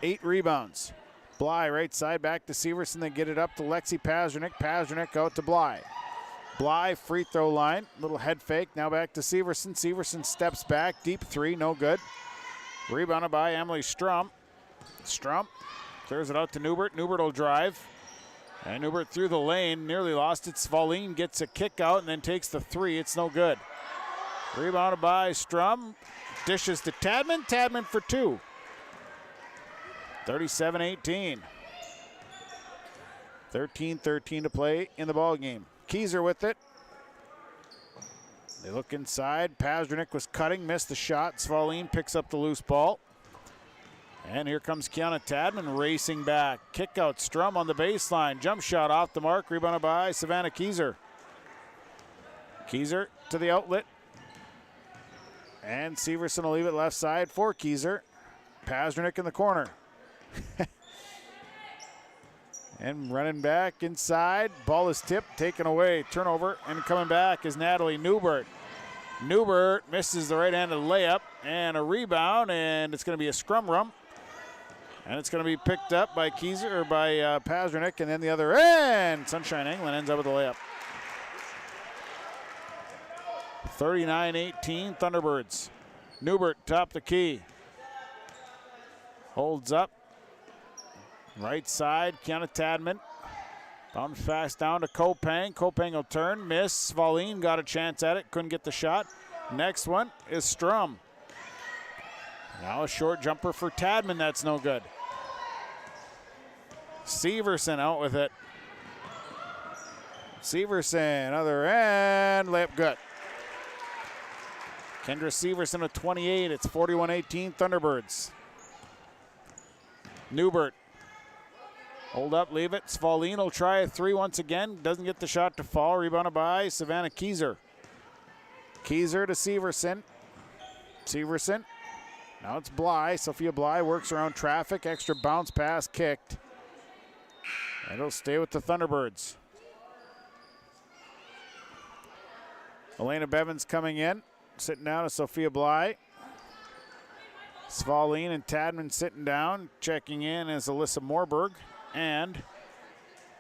8 rebounds. Bly right side back to Severson. Then get it up to Lexi Pasternak. Pasternak out to Bly. Bly free throw line. Little head fake. Now back to Severson. Severson steps back. Deep 3. No good. Rebounded by Emily Strum. Strum clears it out to Newbert. Newbert will drive. And Newbert through the lane. Nearly lost it. Svaline gets a kick out and then takes the 3. It's no good. Rebounded by Strum. Dishes to Tadman. Tadman for 2. 37-18. 13-13 to play in the ball game. Kieser with it. They look inside. Pasternak was cutting, missed the shot. Svaline picks up the loose ball. And here comes Kiana Tadman racing back. Kick out Strum on the baseline. Jump shot off the mark. Rebounded by Savannah Kieser. Kieser to the outlet. And Severson will leave it left side for Kieser. Pasternak in the corner. And running back inside. Ball is tipped, taken away. Turnover, and coming back is Natalie Newbert. Newbert misses the right-handed layup and a rebound, and it's going to be a scrum rum. And it's going to be picked up by Kieser, or by Pasternak, and then the other end. Sunshine England ends up with a layup. 39-18 Thunderbirds. Newbert top the key. Holds up. Right side, Kiana Tadman. Bounce fast down to Kopang. Kopang will turn, miss. Svaline got a chance at it, couldn't get the shot. Next one is Strum. Now a short jumper for Tadman, that's no good. Severson out with it. Severson, other end, layup good. Kendra Severson with 28, it's 41-18 Thunderbirds. Newbert. Hold up, leave it. Svaline will try a 3 once again. Doesn't get the shot to fall. Rebounded by Savannah Kieser. Kieser to Severson. Severson. Now it's Bly. Sophia Bly works around traffic. Extra bounce pass kicked. And it'll stay with the Thunderbirds. Elena Bevins coming in. Sitting down to Sophia Bly. Svaline and Tadman sitting down. Checking in is Alyssa Morberg and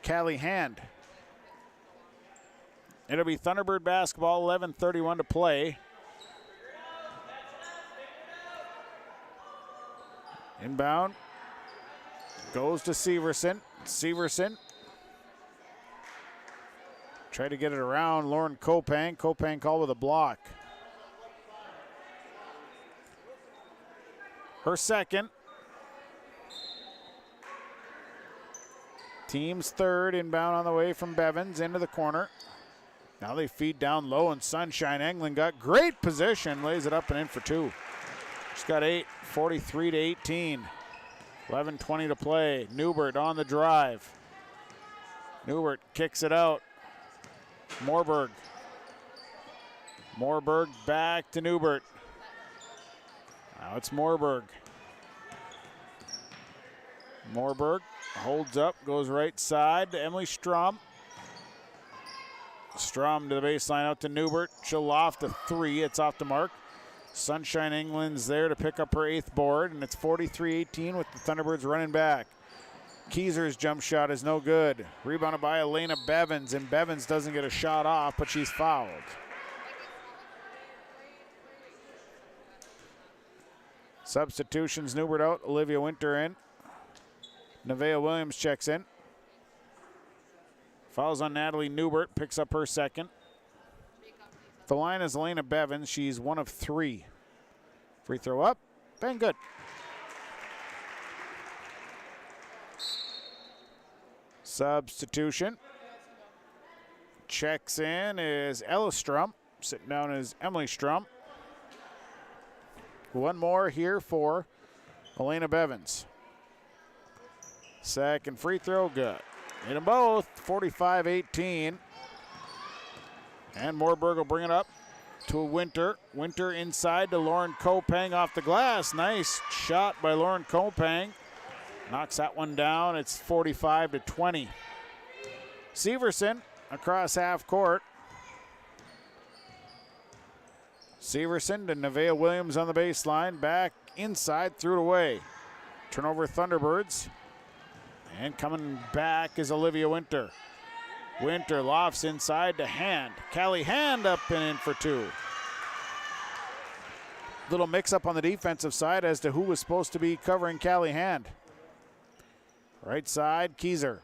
Callie Hand. It'll be Thunderbird basketball, 11:31 to play. Inbound goes to Severson. Severson tried to get it around Lauren Kopang. Kopang called with a block. Her second. Team's third. Inbound on the way from Bevins into the corner. Now they feed down low, and Sunshine England got great position. Lays it up and in for 2. She's got 8, 43-18. 11:20 to play. Newbert on the drive. Newbert kicks it out. Morberg. Morberg back to Newbert. Now it's Morberg. Morberg holds up, goes right side to Emily Strum. Strum to the baseline out to Newbert. She'll loft a 3. It's off the mark. Sunshine England's there to pick up her 8th board, and it's 43-18 with the Thunderbirds running back. Kieser's jump shot is no good. Rebounded by Elena Bevins, and Bevins doesn't get a shot off, but she's fouled. Substitutions, Newbert out, Olivia Winter in. Nevaeh Williams checks in. Fouls on Natalie Newbert, picks up her second. The line is Elena Bevins. She's 1 of 3. Free throw up. Bang, good. Substitution. Checks in is Ella Strum. Sitting down is Emily Strum. One more here for Elena Bevins. Second free throw, good. Hit them both, 45-18. And Moorburg will bring it up to Winter. Winter inside to Lauren Kopang off the glass. Nice shot by Lauren Kopang. Knocks that one down. It's 45-20. Severson across half court. Severson to Nevaeh Williams on the baseline. Back inside, threw it away. Turnover Thunderbirds. And coming back is Olivia Winter. Winter lofts inside to Hand. Callie Hand up and in for 2. Little mix-up on the defensive side as to who was supposed to be covering Callie Hand. Right side, Kieser.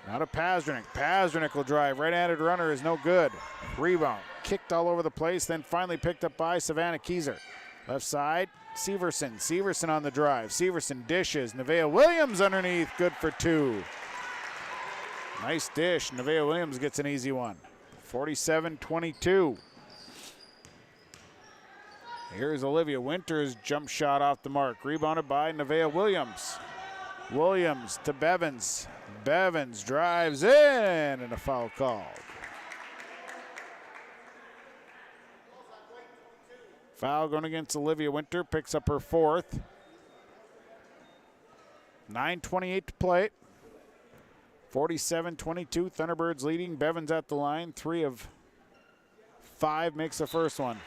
Now to Pazdernik. Pazdernik will drive. Right-handed runner is no good. Rebound. Kicked all over the place, then finally picked up by Savannah Kieser. Left side, Severson. Severson on the drive. Severson dishes. Nevaeh Williams underneath. Good for 2. Nice dish. Nevaeh Williams gets an easy one. 47-22. Here's Olivia Winter's jump shot off the mark. Rebounded by Nevaeh Williams. Williams to Bevins. Bevins drives in and a foul called. Foul going against Olivia Winter. Picks up her 4th. 9:28 to play. 47-22. Thunderbirds leading. Bevins at the line. 3 of 5 makes the first one.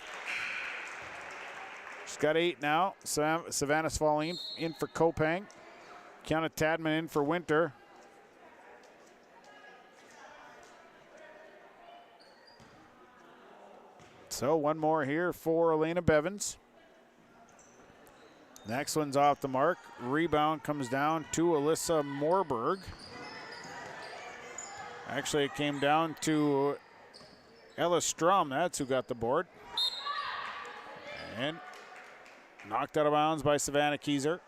She's got 8 now. Savannah Svalin in for Kopang. Kiana Tadman in for Winter. So one more here for Elena Bevins. Next one's off the mark. Rebound comes down to Alyssa Moorburg. Actually, it came down to Ella Strum. That's who got the board. And knocked out of bounds by Savannah Kieser.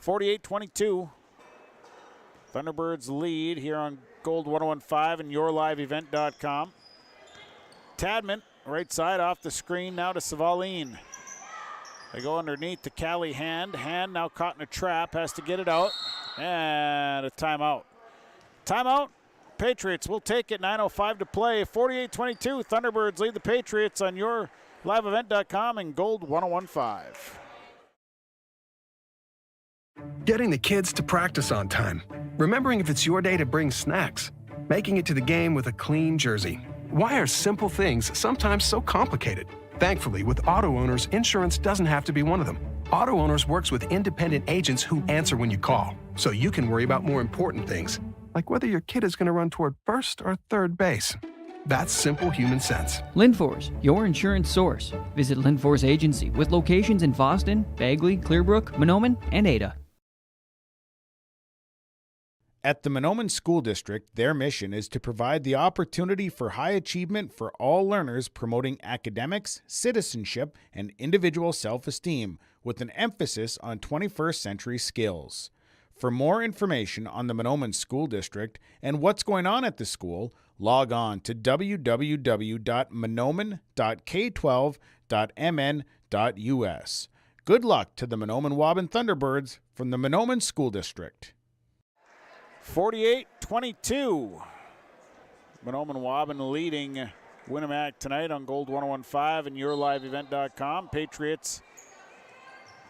48-22. Thunderbirds lead here on Gold 101.5 and yourliveevent.com. Tadman, right side off the screen now to Savaline. They go underneath to Callie Hand. Hand now caught in a trap, has to get it out. And a timeout. Timeout. Patriots will take it. 9:05 to play. 48-22. Thunderbirds lead the Patriots on yourliveevent.com and Gold 101.5. Getting the kids to practice on time. Remembering if it's your day to bring snacks. Making it to the game with a clean jersey. Why are simple things sometimes so complicated? Thankfully, with Auto Owners, insurance doesn't have to be one of them. Auto Owners works with independent agents who answer when you call, so you can worry about more important things, like whether your kid is going to run toward first or third base. That's simple human sense. Lindfors, your insurance source. Visit Lindfors Agency with locations in Boston, Bagley, Clearbrook, Mahnomen, and Ada. At the Mahnomen School District, their mission is to provide the opportunity for high achievement for all learners, promoting academics, citizenship, and individual self-esteem, with an emphasis on 21st century skills. For more information on the Mahnomen School District and what's going on at the school, log on to www.mahnomen.k12.mn.us. Good luck to the Mahnomen Waubun Thunderbirds from the Mahnomen School District. 48-22. Mahnomen Waubun leading Winnemac tonight on Gold 101.5 and yourliveevent.com. Patriots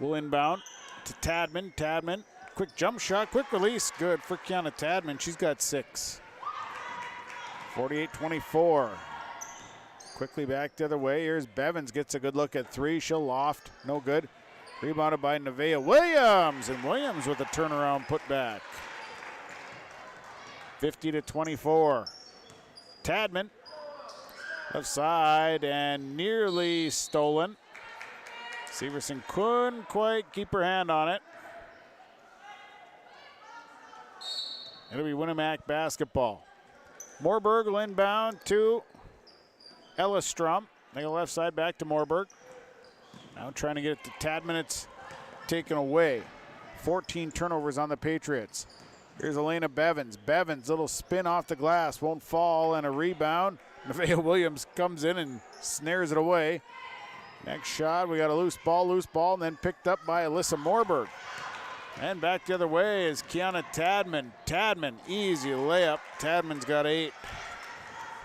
will inbound to Tadman. Tadman, quick jump shot, quick release. Good for Kiana Tadman. She's got 6. 48-24. Quickly back the other way. Here's Bevins, gets a good look at 3. She'll loft. No good. Rebounded by Nevaeh Williams. And Williams with a turnaround putback. 50-24. Tadman, left side, and nearly stolen. Severson couldn't quite keep her hand on it. It'll be Winnemac basketball. Moorburg will inbound to Ellistrom. They go left side back to Moorberg. Now trying to get it to Tadman. It's taken away. 14 turnovers on the Patriots. Here's Elena Bevins. Bevins, little spin off the glass, won't fall, and a rebound. Nevaeh Williams comes in and snares it away. Next shot, we got a loose ball, and then picked up by Alyssa Moorberg. And back the other way is Kiana Tadman. Tadman, easy layup. Tadman's got 8.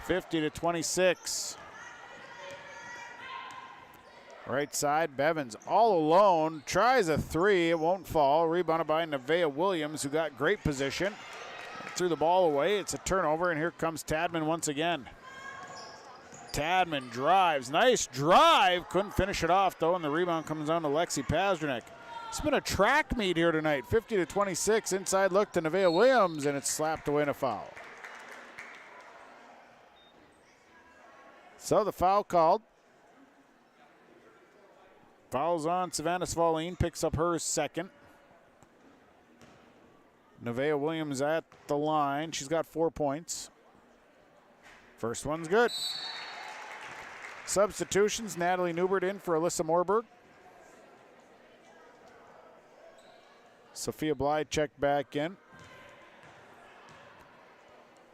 50-26. Right side, Bevins all alone, tries a 3, it won't fall. Rebounded by Nevaeh Williams, who got great position. Threw the ball away, it's a turnover, and here comes Tadman once again. Tadman drives, nice drive, couldn't finish it off though, and the rebound comes down to Lexi Pasternak. It's been a track meet here tonight, 50-26, inside look to Nevaeh Williams, and it's slapped away in a foul. So the foul called. Fouls on Savannah Svaline, picks up her second. Nevaeh Williams at the line. She's got 4 points. First one's good. Substitutions, Natalie Newbert in for Alyssa Moorberg. Sophia Bly checked back in.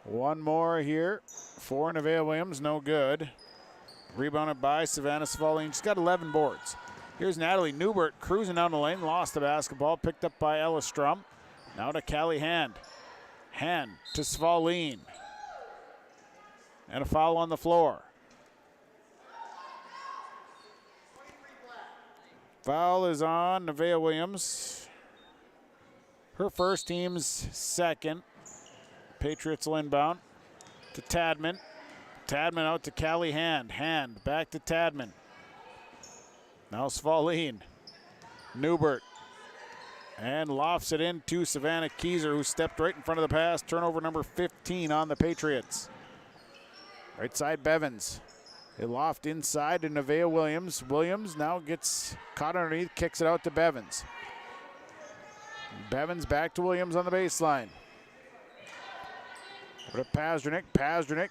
One more here for Nevaeh Williams, no good. Rebounded by Savannah Svaline. She's got 11 boards. Here's Natalie Newbert cruising down the lane, lost the basketball, picked up by Ellistrom. Now to Callie Hand. Hand to Svaline. And a foul on the floor. Foul is on Nevaeh Williams. Her first, team's second. Patriots will inbound to Tadman. Tadman out to Callie Hand. Hand back to Tadman. Now Svaline. Newbert. And lofts it in to Savannah Keyser, who stepped right in front of the pass. Turnover number 15 on the Patriots. Right side, Bevins. They loft inside to Nevaeh Williams. Williams now gets caught underneath, kicks it out to Bevins. Bevins back to Williams on the baseline. Over to Pasternak. Pasternak.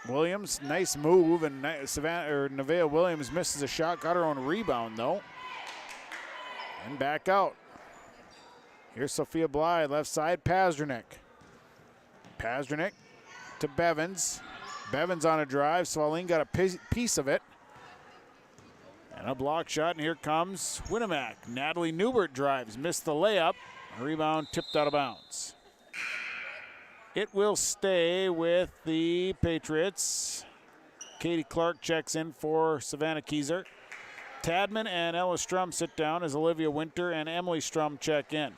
Williams, nice move, and Nevaeh Williams misses a shot, got her own rebound though. And back out. Here's Sophia Bly, left side, Pasternak. Pasternak to Bevins. Bevins on a drive, Svaline got a piece of it. And a block shot, and here comes Winnemac. Natalie Newbert drives, missed the layup. Rebound tipped out of bounds. It will stay with the Patriots. Katie Clark checks in for Savannah Keyser. Tadman and Ella Strum sit down as Olivia Winter and Emily Strum check in.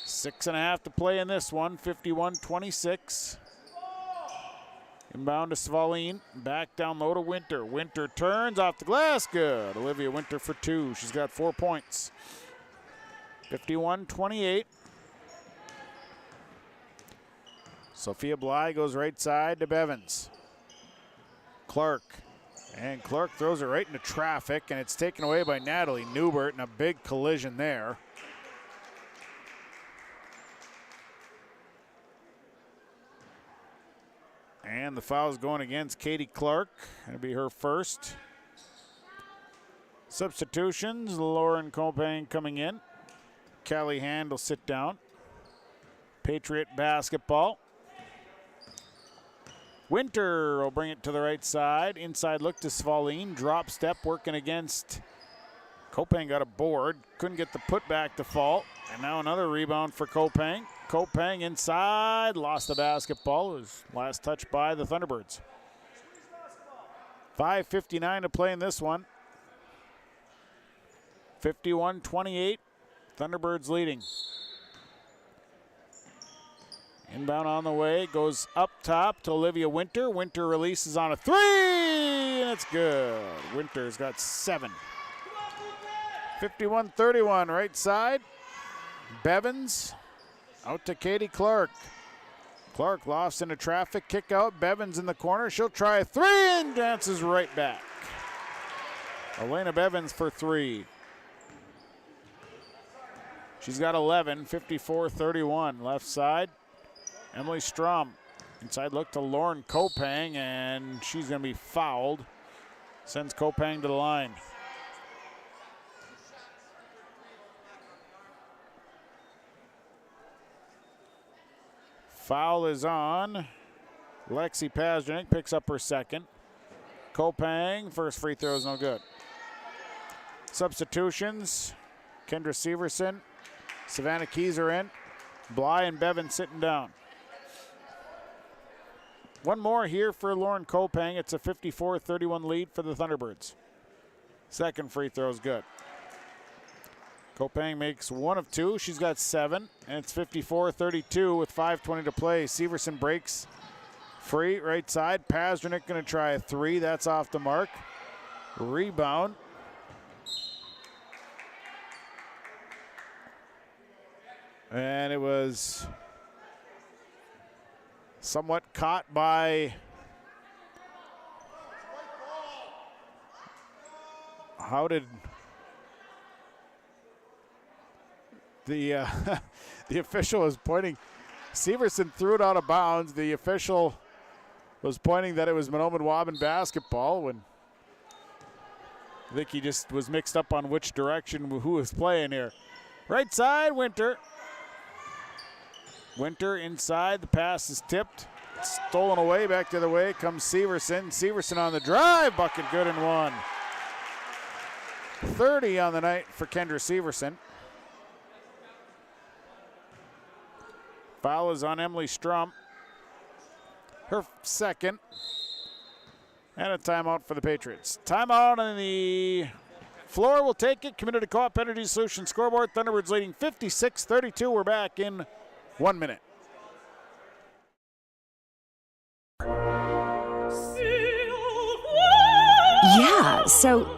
6.5 to play in this one, 51-26. Inbound to Svaline, back down low to Winter. Winter turns off the glass, good. Olivia Winter for 2, she's got 4 points. 51-28. Sophia Bly goes right side to Bevins. Clark. And Clark throws it right into traffic, and it's taken away by Natalie Newbert, and a big collision there. And the foul is going against Katie Clark. It'll be her first. Substitutions, Lauren Copang coming in. Callie Hand will sit down. Patriot basketball. Winter will bring it to the right side. Inside look to Svaline. Drop step working against. Copang got a board. Couldn't get the putback to fall. And now another rebound for Copang. Copang inside. Lost the basketball. It was last touch by the Thunderbirds. 5:59 to play in this one. 51-28. Thunderbirds leading. Inbound on the way, goes up top to Olivia Winter. Winter releases on a 3, and it's good. Winter's got 7. 51-31, right side. Bevins out to Katie Clark. Clark lofts into traffic, kick out. Bevins in the corner. She'll try a 3 and dances right back. Elena Bevins for 3. She's got 11, 54-31. Left side, Emily Strom. Inside look to Lauren Copang, and she's going to be fouled. Sends Kopang to the line. Foul is on. Lexi Pazdernik picks up her second. Kopang, first free throw is no good. Substitutions. Kendra Severson, Savannah Keyser in. Bly and Bevan sitting down. One more here for Lauren Kopang. It's a 54-31 lead for the Thunderbirds. Second free throw is good. Kopang makes one of two. She's got 7, and it's 54-32 with 5:20 to play. Severson breaks free, right side. Pazdernik going to try a 3. That's off the mark. Rebound. And it was somewhat caught by how did the the official was pointing. Severson threw it out of bounds. The official was pointing that it was Mahnomen-Waubun basketball when I think he just was mixed up on which direction who was playing here. Right side, Winter. Winter inside, the pass is tipped. Stolen away, back the other way comes Severson. Severson on the drive, bucket good and one. 30 on the night for Kendra Severson. Foul is on Emily Strum. Her second. And a timeout for the Patriots. Timeout on the floor will take it. Community Co-op Energy Solutions scoreboard. Thunderbirds leading 56-32. We're back in 1 minute. Yeah, so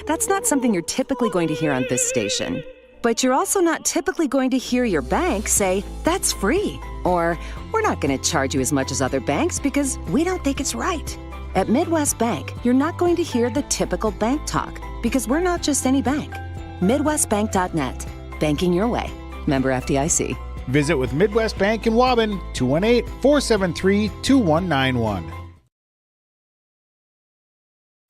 that's not something you're typically going to hear on this station. But you're also not typically going to hear your bank say, that's free. Or, we're not going to charge you as much as other banks because we don't think it's right. At Midwest Bank, you're not going to hear the typical bank talk because we're not just any bank. MidwestBank.net. Banking your way. Member FDIC. Visit with Midwest Bank in Waubun, 218-473-2191.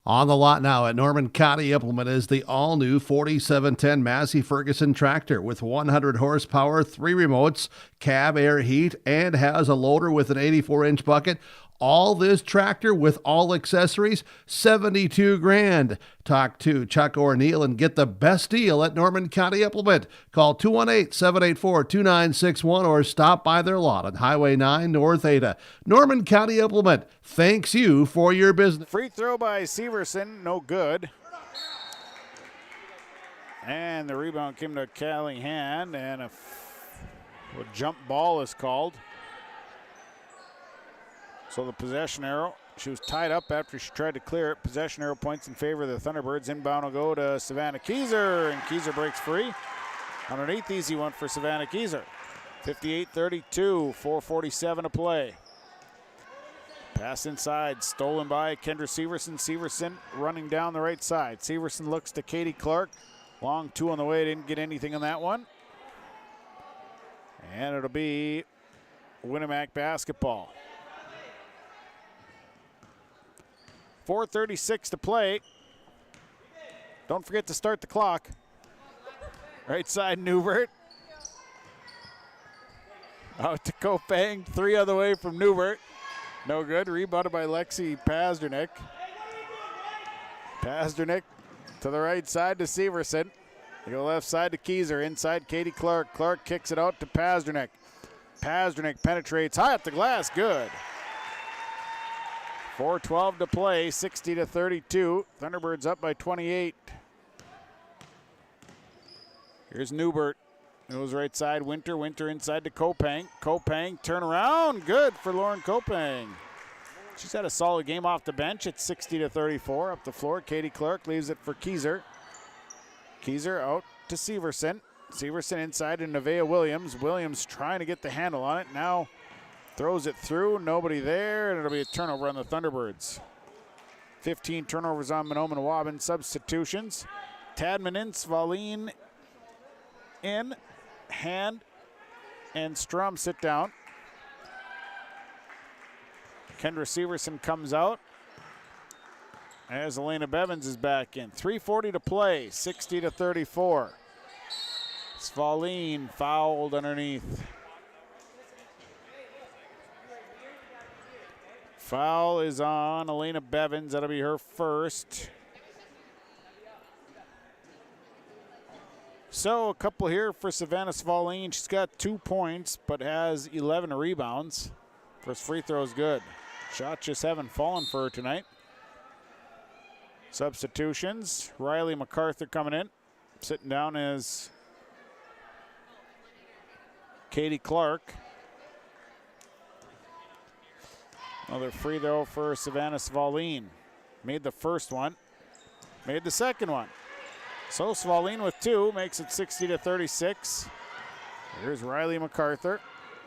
On the lot now at Norman County Implement is the all-new 4710 Massey Ferguson tractor with 100 horsepower, 3 remotes, cab air heat, and has a loader with an 84-inch bucket. All this tractor with all accessories, $72,000. Talk to Chuck or Neil and get the best deal at Norman County Implement. Call 218-784-2961 or stop by their lot on Highway 9 North Ada. Norman County Implement thanks you for your business. Free throw by Severson, no good. And the rebound came to Callahan, and a jump ball is called. So the possession arrow, she was tied up after she tried to clear it. Possession arrow points in favor of the Thunderbirds. Inbound will go to Savannah Keyser, and Keyser breaks free. Underneath, easy one for Savannah Keyser. 58-32, 4:47 to play. Pass inside, stolen by Kendra Severson. Severson running down the right side. Severson looks to Katie Clark. Long 2 on the way, didn't get anything on that one. And it'll be Winnemac basketball. 4:36 to play. Don't forget to start the clock. Right side, Newbert. Out to Kopang, 3 other way from Newbert. No good, rebounded by Lexi Pazdernik. Pazdernik to the right side to Severson. They go left side to Keyser, inside Katie Clark. Clark kicks it out to Pazdernik. Pazdernik penetrates high up the glass, good. 4:12 to play, 60-32. Thunderbirds up by 28. Here's Newbert. Goes right side, Winter. Winter inside to Kopang. Kopang, turn around. Good for Lauren Kopang. She's had a solid game off the bench. It's 60-34. Up the floor, Katie Clark leaves it for Keyser. Keyser out to Severson. Severson inside to Nevaeh Williams. Williams trying to get the handle on it. Now throws it through, nobody there, and it'll be a turnover on the Thunderbirds. 15 turnovers on Mahnomen-Waubun. Substitutions. Tadman in, Svalin in, Hand and Strum sit down. Kendra Severson comes out. as Elena Bevins is back in. 3:40 to play, 60-34. Svaline fouled underneath. Foul is on Elena Bevins. That'll be her first. So a couple here for Savannah Svaline. She's got 2 points, but has 11 rebounds. First free throw is good. Shots just haven't fallen for her tonight. Substitutions. Riley MacArthur coming in. Sitting down is Katie Clark. Another free throw for Savannah Svaline. Made the first one. Made the second one. So Svaline with 2 makes it 60-36. Here's Riley MacArthur.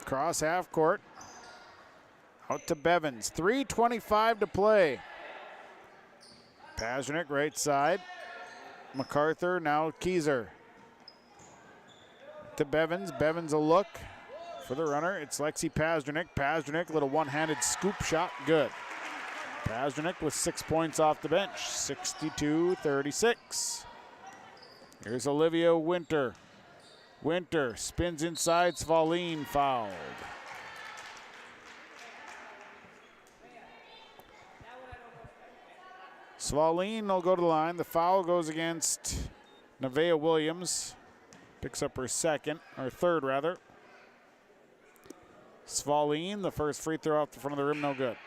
Cross half court. Out to Bevins. 3:25 to play. Pasternak right side. MacArthur now Keyser. To Bevins. Bevins a look for the runner. It's Lexi Pasternak. Pasternak, little one-handed scoop shot. Good. Pasternak with 6 points off the bench. 62-36. Here's Olivia Winter. Winter spins inside. Svaline fouled. Svaline will go to the line. The foul goes against Nevaeh Williams. Picks up her third rather. Svaline, the first free throw off the front of the rim, no good.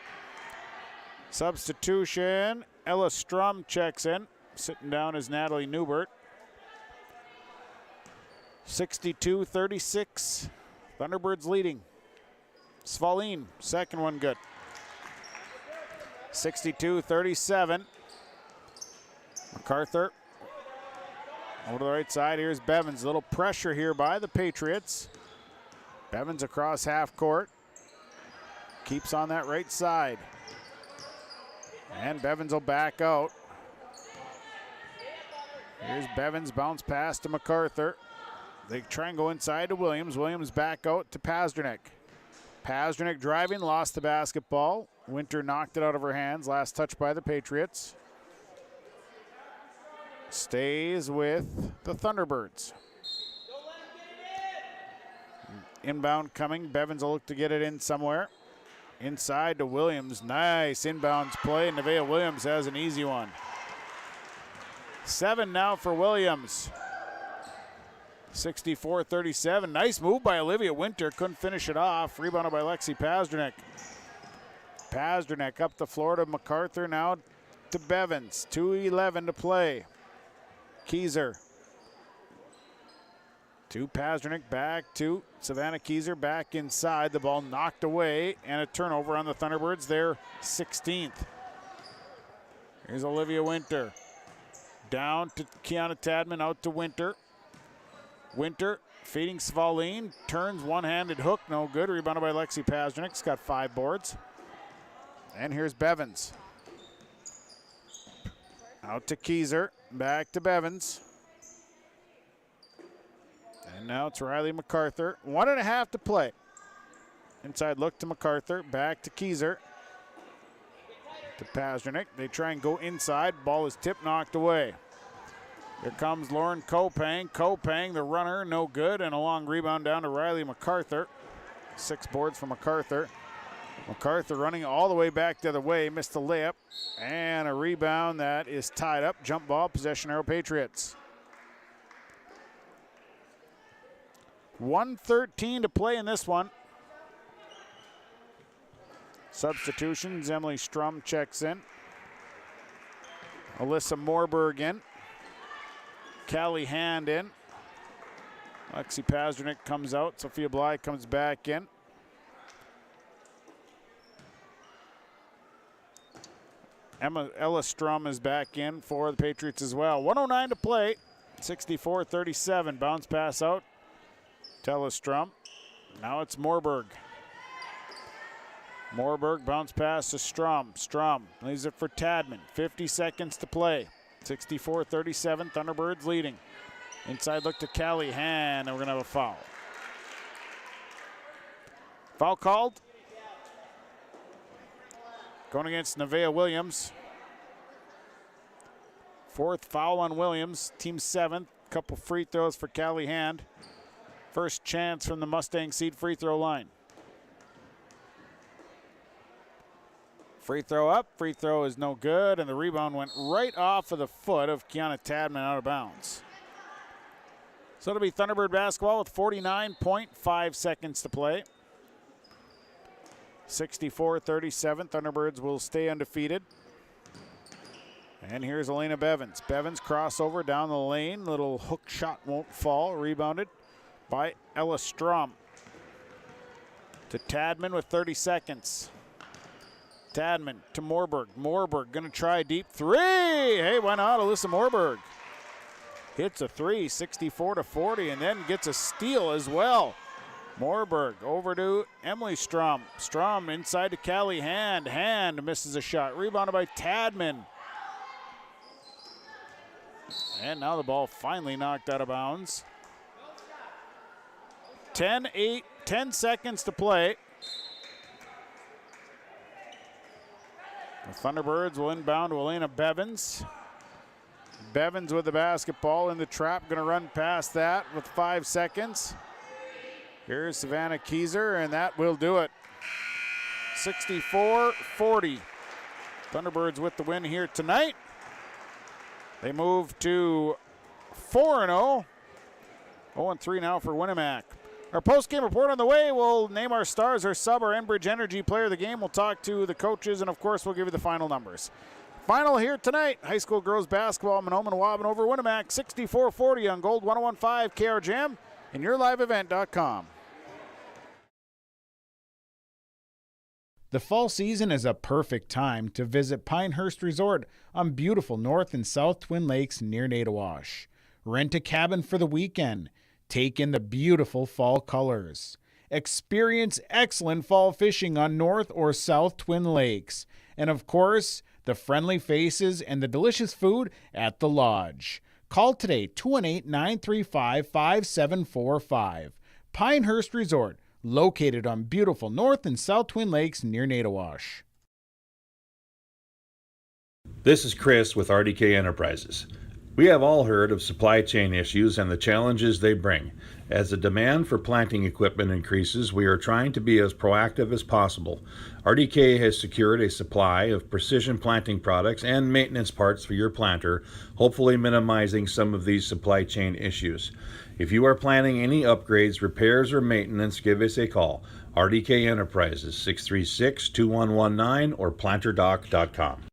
Substitution, Ella Strum checks in. Sitting down is Natalie Newbert. 62-36, Thunderbirds leading. Svaline, second one good. 62-37. MacArthur over to the right side. Here's Bevins. A little pressure here by the Patriots. Bevins across half court. Keeps on that right side. And Bevins will back out. Here's Bevins, bounce pass to MacArthur. They try and go inside to Williams. Williams back out to Pasternak. Pasternak driving, lost the basketball. Winter knocked it out of her hands. Last touch by the Patriots. Stays with the Thunderbirds. Inbound coming. Bevins will look to get it in somewhere. Inside to Williams. Nice inbounds play. Nevaeh Williams has an easy one. 7 now for Williams. 64-37. Nice move by Olivia Winter. Couldn't finish it off. Rebounded by Lexi Pasternak. Pasternak up the floor to MacArthur. Now to Bevins. 2:11 to play. Keyser. To Pasternak, back to Savannah Keyser, back inside. The ball knocked away, and a turnover on the Thunderbirds. They're 16th. Here's Olivia Winter. Down to Kiana Tadman, out to Winter. Winter feeding Svaline, turns one-handed hook, no good. Rebounded by Lexi Pasternak. He's got 5 boards. And here's Bevins. Out to Keyser, back to Bevins. And now it's Riley MacArthur. 1.5 to play. Inside look to MacArthur, back to Keyser. To Pasternak. They try and go inside. Ball is tipped, knocked away. Here comes Lauren Kopang. Kopang, the runner, no good. And a long rebound down to Riley MacArthur. 6 boards for MacArthur. MacArthur running all the way back the other way. Missed the layup. And a rebound that is tied up. Jump ball, possession arrow Patriots. 1:13 to play in this one. Substitutions, Emily Strum checks in. Alyssa Morberg in. Callie Hand in. Lexi Pasternak comes out. Sophia Bly comes back in. Ella Strum is back in for the Patriots as well. 1:09 to play. 64-37. Bounce pass out. Ella Strum. Now it's Morberg. Morberg bounce pass to Strum. Strum leaves it for Tadman. 50 seconds to play. 64-37. Thunderbirds leading. Inside look to Callie Han, and we're going to have a foul. Foul called. Going against Nevaeh Williams. Fourth foul on Williams, team 7th. Couple free throws for Callahan. First chance from the Mustang Seed free throw line. Free throw up, free throw is no good, and the rebound went right off of the foot of Kiana Tadman out of bounds. So it'll be Thunderbird basketball with 49.5 seconds to play. 64-37, Thunderbirds will stay undefeated. And here's Elena Bevins. Bevins crossover down the lane. Little hook shot won't fall. Rebounded by Ella Strom. To Tadman with 30 seconds. Tadman to Morberg. Morberg gonna try a deep three. Hey, why not? Alyssa Morberg hits a three, 64-40, and then gets a steal as well. Morberg over to Emily Strom. Strom inside to Callie Hand. Hand misses a shot. Rebounded by Tadman. And now the ball finally knocked out of bounds. 10 seconds to play. The Thunderbirds will inbound to Elena Bevins. Bevins with the basketball in the trap, gonna run past that with 5 seconds. Here's Savannah Keyser, and that will do it. 64-40. Thunderbirds with the win here tonight. They move to 4-0. 0-3 now for Winnemac. Our post-game report on the way. We'll name our stars, our sub, our Enbridge Energy player of the game. We'll talk to the coaches, and of course, we'll give you the final numbers. Final here tonight, high school girls basketball, Mahnomen Waubun over Winnemac, 64-40 on Gold 101.5 KR Jam and yourliveevent.com. The fall season is a perfect time to visit Pinehurst Resort on beautiful North and South Twin Lakes near Nadawash. Rent a cabin for the weekend. Take in the beautiful fall colors. Experience excellent fall fishing on North or South Twin Lakes. And of course, the friendly faces and the delicious food at the lodge. Call today, 218-935-5745. Pinehurst Resort, located on beautiful North and South Twin Lakes near Nadawash. This is Chris with RDK Enterprises. We have all heard of supply chain issues and the challenges they bring. As the demand for planting equipment increases, we are trying to be as proactive as possible. RDK has secured a supply of precision planting products and maintenance parts for your planter, hopefully minimizing some of these supply chain issues. If you are planning any upgrades, repairs, or maintenance, give us a call. RDK Enterprises, 636-2119 or planterdoc.com.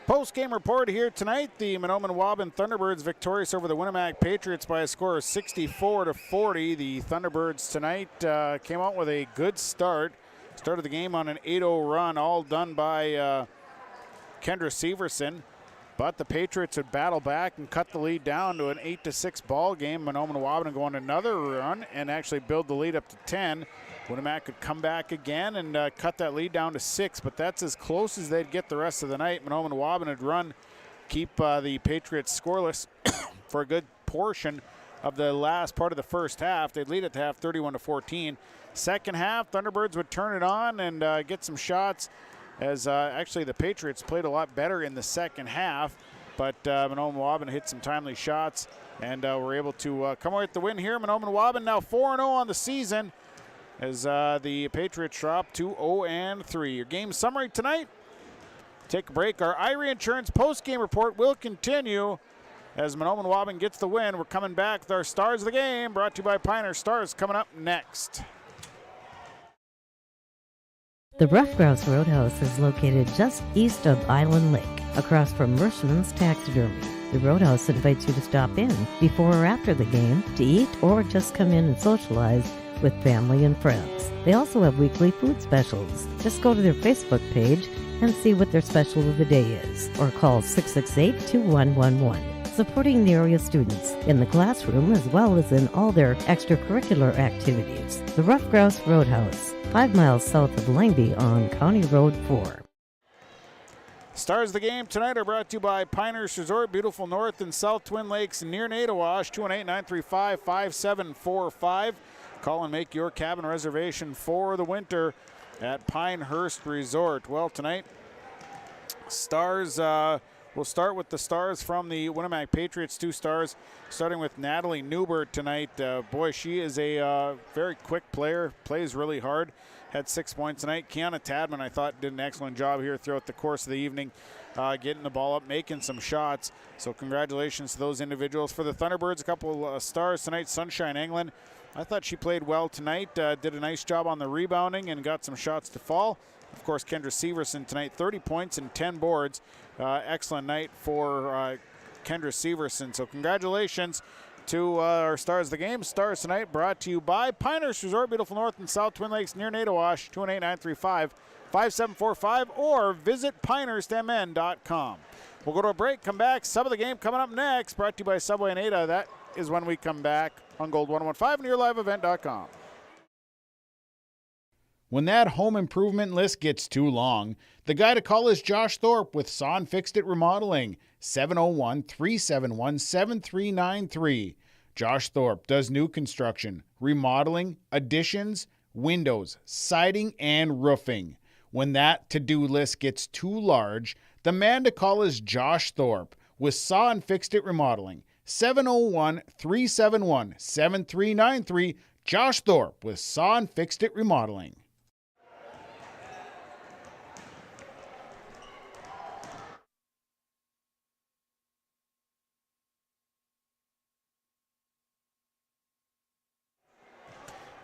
Post-game report here tonight. The Mahnomen Waubun Thunderbirds victorious over the Winnemac Patriots by a score of 64-40. The Thunderbirds tonight came out with a good start. Started the game on an 8-0 run, all done by Kendra Severson. But the Patriots would battle back and cut the lead down to an 8-6 ball game. Mahnomen Waubun go on another run and actually build the lead up to 10. Winnemac could come back again and cut that lead down to 6, but that's as close as they'd get the rest of the night. Mahnomen Waubun had run, keep the Patriots scoreless for a good portion of the last part of the first half. They'd lead at the half 31-14. Second half, Thunderbirds would turn it on and get some shots as actually the Patriots played a lot better in the second half, but Mahnomen Waubun hit some timely shots and were able to come away with the win here. Mahnomen Waubun now 4-0 on the season, as the Patriots drop to 0-3. Your game summary tonight. Take a break. Our Irie Insurance post-game report will continue as Mahnomen Waubun gets the win. We're coming back with our Stars of the Game, brought to you by Pinehurst Stars, coming up next. The Rough Grouse Roadhouse is located just east of Island Lake, across from Mershman's Taxidermy. The Roadhouse invites you to stop in before or after the game to eat or just come in and socialize with family and friends. They also have weekly food specials. Just go to their Facebook page and see what their special of the day is, or call 668-2111. Supporting the area students in the classroom as well as in all their extracurricular activities. The Rough Grouse Roadhouse, 5 miles south of Langby on County Road 4. Stars of the game tonight are brought to you by Pinehurst Resort, beautiful North and South Twin Lakes near Nadawash, 218-935-5745. Call and make your cabin reservation for the winter at Pinehurst Resort. Well, tonight, Stars We'll start with the stars from the Winnipeg Patriots, 2 stars, starting with Natalie Newbert tonight. Boy, she is a very quick player, plays really hard, had 6 points tonight. Kiana Tadman, I thought, did an excellent job here throughout the course of the evening, getting the ball up, making some shots. So congratulations to those individuals. For the Thunderbirds, a couple stars tonight. Sunshine England, I thought she played well tonight, did a nice job on the rebounding and got some shots to fall. Of course, Kendra Severson tonight, 30 points and 10 boards. Excellent night for Kendra Severson. So congratulations to our stars of the game. Stars tonight brought to you by Pinehurst Resort, beautiful North and South Twin Lakes near Nadawash, 218-935-5745, or visit pinehurstmn.com. We'll go to a break, come back. Sub of the game coming up next, brought to you by Subway and Ada. That is when we come back on Gold 101.5 and yourliveevent.com. When that home improvement list gets too long, the guy to call is Josh Thorpe with Saw and Fixed It Remodeling, 701-371-7393. Josh Thorpe does new construction, remodeling, additions, windows, siding, and roofing. When that to-do list gets too large, the man to call is Josh Thorpe with Saw and Fixed It Remodeling, 701-371-7393. Josh Thorpe with Saw and Fixed It Remodeling.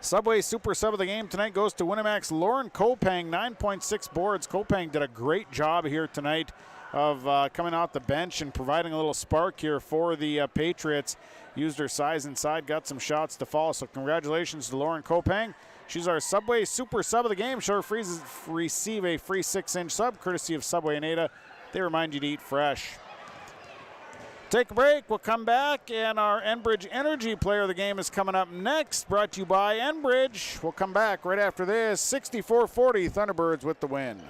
Subway Super Sub of the game tonight goes to Winnipeg's Lauren Kopang, 9.6 boards. Kopang did a great job here tonight of coming off the bench and providing a little spark here for the Patriots. Used her size inside, got some shots to fall. So congratulations to Lauren Kopang. She's our Subway Super Sub of the game. She'll receive a free 6-inch sub courtesy of Subway and Ada. They remind you to eat fresh. Take a break. We'll come back, and our Enbridge Energy Player of the Game is coming up next, brought to you by Enbridge. We'll come back right after this. 64-40, Thunderbirds with the win.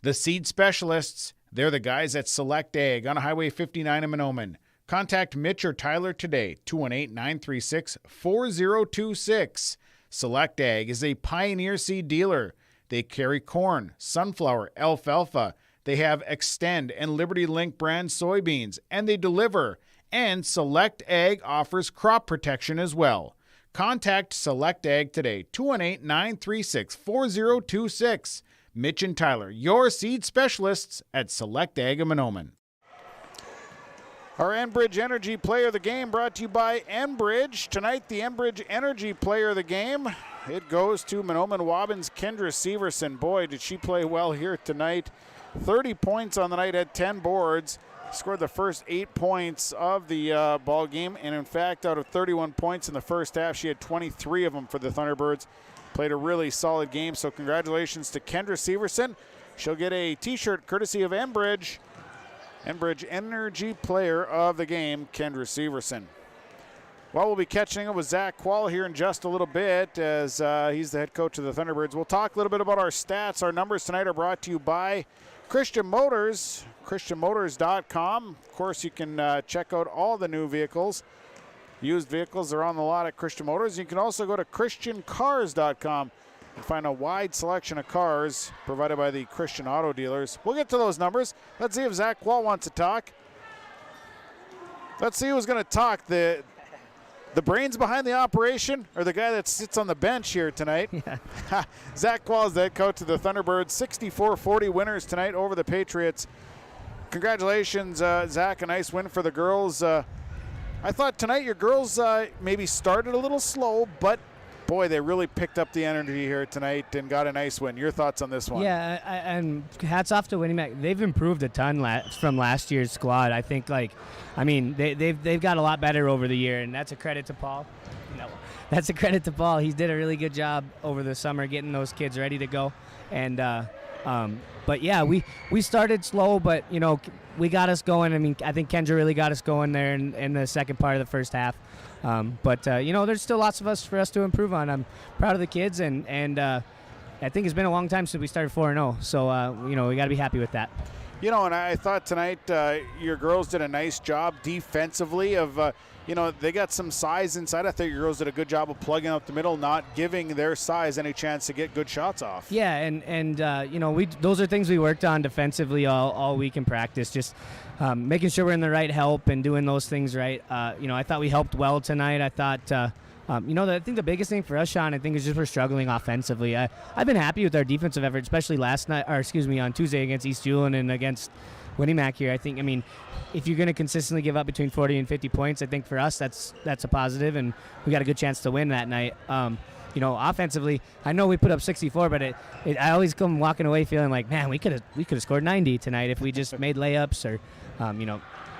The Seed Specialists, they're the guys at Select Ag on Highway 59 in Mahnomen. Contact Mitch or Tyler today, 218-936-4026. Select Ag is a Pioneer seed dealer. They carry corn, sunflower, alfalfa. They have Extend and Liberty Link brand soybeans, and they deliver. And Select Ag offers crop protection as well. Contact Select Ag today, 218-936-4026. Mitch and Tyler, your seed specialists at Select Ag of Mahnomen. Our Enbridge Energy Player of the Game brought to you by Enbridge. Tonight, the Enbridge Energy Player of the Game, it goes to Mahnomen Waubun's Kendra Severson. Boy, did she play well here tonight. 30 points on the night, had 10 boards. Scored the first 8 points of the ball game. And in fact, out of 31 points in the first half, she had 23 of them for the Thunderbirds. Played a really solid game, so congratulations to Kendra Severson. She'll get a t-shirt courtesy of Enbridge. Enbridge Energy Player of the Game, Kendra Severson. Well, we'll be catching up with Zach Quall here in just a little bit as he's the head coach of the Thunderbirds. We'll talk a little bit about our stats. Our numbers tonight are brought to you by Christian Motors, christianmotors.com. Of course, you can check out all the new vehicles. Used vehicles are on the lot at Christian Motors. You can also go to christiancars.com and find a wide selection of cars provided by the Christian Auto Dealers. We'll get to those numbers. Let's see if Zach Quall wants to talk. Let's see who's going to talk. The brains behind the operation or the guy that sits on the bench here tonight? Yeah. Zach Quall is the head coach of the Thunderbirds. 64-40 winners tonight over the Patriots. Congratulations, Zach. A nice win for the girls. I thought tonight your girls maybe started a little slow, but boy, they really picked up the energy here tonight and got a nice win. Your thoughts on this one? Yeah, and hats off to Winnipeg. They've improved a ton from last year's squad. I think, they've got a lot better over the year, and that's a credit to Paul. That's a credit to Paul. He did a really good job over the summer getting those kids ready to go. And but yeah, we started slow, but we got us going. I mean, I think Kendra really got us going there in the second part of the first half. But there's still lots for us to improve on. I'm proud of the kids, and I think it's been a long time since we started 4-0. So we got to be happy with that. You know, and I thought tonight your girls did a nice job defensively of, they got some size inside. I thought your girls did a good job of plugging up the middle, not giving their size any chance to get good shots off. Yeah, and those are things we worked on defensively all week in practice, just making sure we're in the right help and doing those things right. I thought we helped well tonight. I thought I think the biggest thing for us, Sean, is just we're struggling offensively. I've been happy with our defensive effort, especially on Tuesday against East Julien and against Winnemac here. If you're going to consistently give up between 40 and 50 points, I think for us that's a positive, and we got a good chance to win that night. Offensively, I know we put up 64, but I always come walking away feeling like, man, we could have scored 90 tonight if we just made layups or,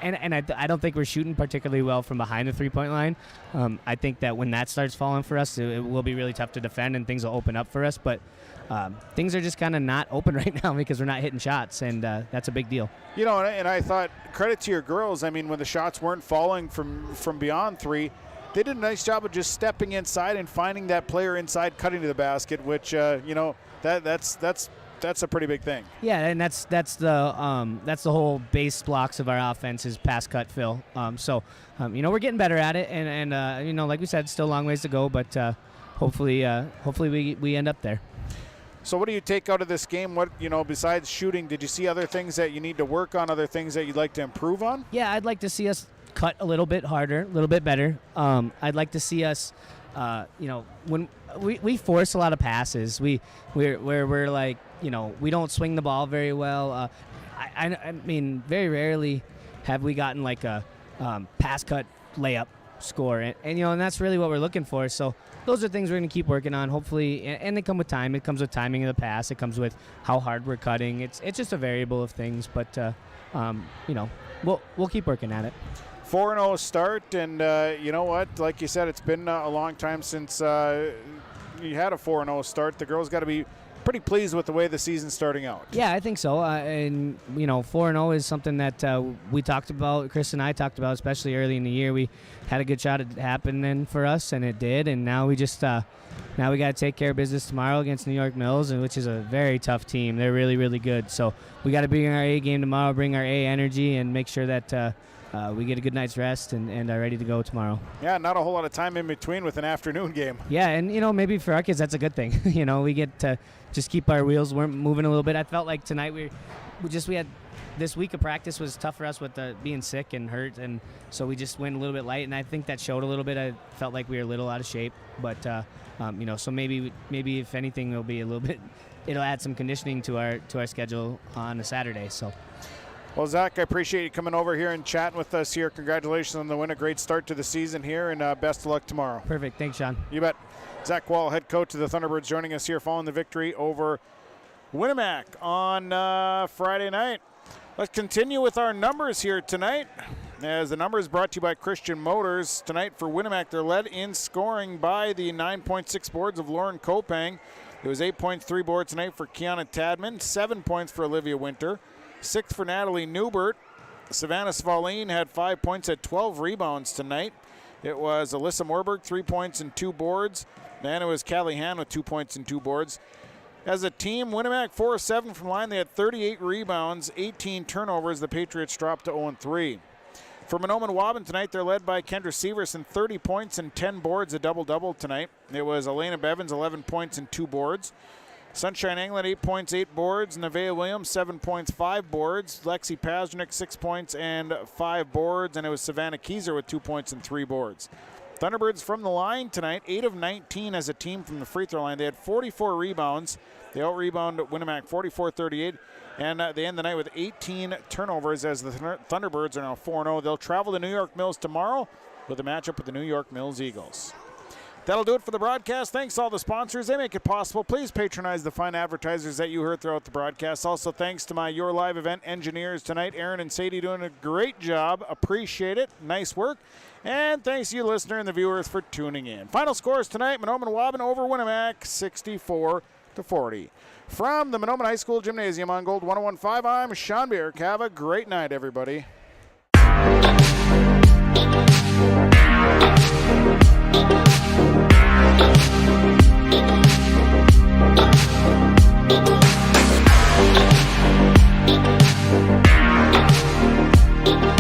And I don't think we're shooting particularly well from behind the three-point line. I think that when that starts falling for us, it will be really tough to defend and things will open up for us. But things are just kind of not open right now because we're not hitting shots, and that's a big deal. And I thought, credit to your girls. When the shots weren't falling from beyond three, they did a nice job of just stepping inside and finding that player inside, cutting to the basket, which, that's a pretty big thing. Yeah, and that's the whole base blocks of our offense is pass, cut, fill. We're getting better at it, and like we said, still a long ways to go, but hopefully we end up there. So what do you take out of this game? What, besides shooting, did you see other things that you need to work on, other things that you'd like to improve on? Yeah, I'd like to see us cut a little bit harder, a little bit better. I'd like to see us, when we force a lot of passes, we're like, we don't swing the ball very well. Very rarely have we gotten like a pass cut layup score, and that's really what we're looking for. So those are things we're going to keep working on, hopefully, and they come with time. It comes with timing of the pass. It comes with how hard we're cutting. It's just a variable of things, but we'll keep working at it. 4-0 start, and you know what? Like you said, it's been a long time since you had a 4-0 start. The girls got to be pretty pleased with the way the season's starting out. Yeah, I think so. 4-0 is something that we talked about, Chris and I talked about, especially early in the year. We had a good shot at it happening for us, and it did. And now we just now we got to take care of business tomorrow against New York Mills, which is a very tough team. They're really, really good. So we got to bring our A game tomorrow, bring our A energy, and make sure that we get a good night's rest and are ready to go tomorrow. Yeah, not a whole lot of time in between with an afternoon game. Yeah, and maybe for our kids that's a good thing. We get to just keep our wheels moving a little bit. I felt like tonight we had this week of practice was tough for us with being sick and hurt, and so we just went a little bit light, and I think that showed a little bit. I felt like we were a little out of shape, but so maybe if anything it'll add some conditioning to our schedule on a Saturday. So. Well, Zach, I appreciate you coming over here and chatting with us here. Congratulations on the win. A great start to the season here, and best of luck tomorrow. Perfect. Thanks, Sean. You bet. Zach Wall, head coach of the Thunderbirds, joining us here following the victory over Winnemac on Friday night. Let's continue with our numbers here tonight. As the numbers brought to you by Christian Motors. Tonight for Winnemac, they're led in scoring by the 9.6 boards of Lauren Kopang. It was 8.3 boards tonight for Kiana Tadman, 7 points for Olivia Winter. 6th for Natalie Newbert. Savannah Svaline had 5 points at 12 rebounds tonight. It was Alyssa Morberg, 3 points and 2 boards. Then it was Callie Han with 2 points and 2 boards. As a team, Winnemac 4-7 from line. They had 38 rebounds, 18 turnovers. The Patriots dropped to 0-3. For Mahnomen-Waubun tonight, they're led by Kendra Severson, 30 points and 10 boards, a double-double tonight. It was Elena Bevins, 11 points and 2 boards. Sunshine England, 8 points, 8 boards. Nevaeh Williams, 7 points, 5 boards. Lexi Pazernik, 6 points and 5 boards. And it was Savannah Kieser with 2 points and 3 boards. Thunderbirds from the line tonight, 8 of 19 as a team from the free throw line. They had 44 rebounds. They out-rebound Winnemac 44-38. And they end the night with 18 turnovers as the Thunderbirds are now 4-0. They'll travel to New York Mills tomorrow with a matchup with the New York Mills Eagles. That'll do it for the broadcast. Thanks to all the sponsors. They make it possible. Please patronize the fine advertisers that you heard throughout the broadcast. Also, thanks to my Your Live event engineers tonight. Aaron and Sadie doing a great job. Appreciate it. Nice work. And thanks to you, listener, and the viewers for tuning in. Final scores tonight, Mahnomen-Waubun over Winnemac, 64-40. From the Mahnomen High School Gymnasium on Gold 101.5, I'm Sean Bierk. Have a great night, everybody. Thank you. Sports.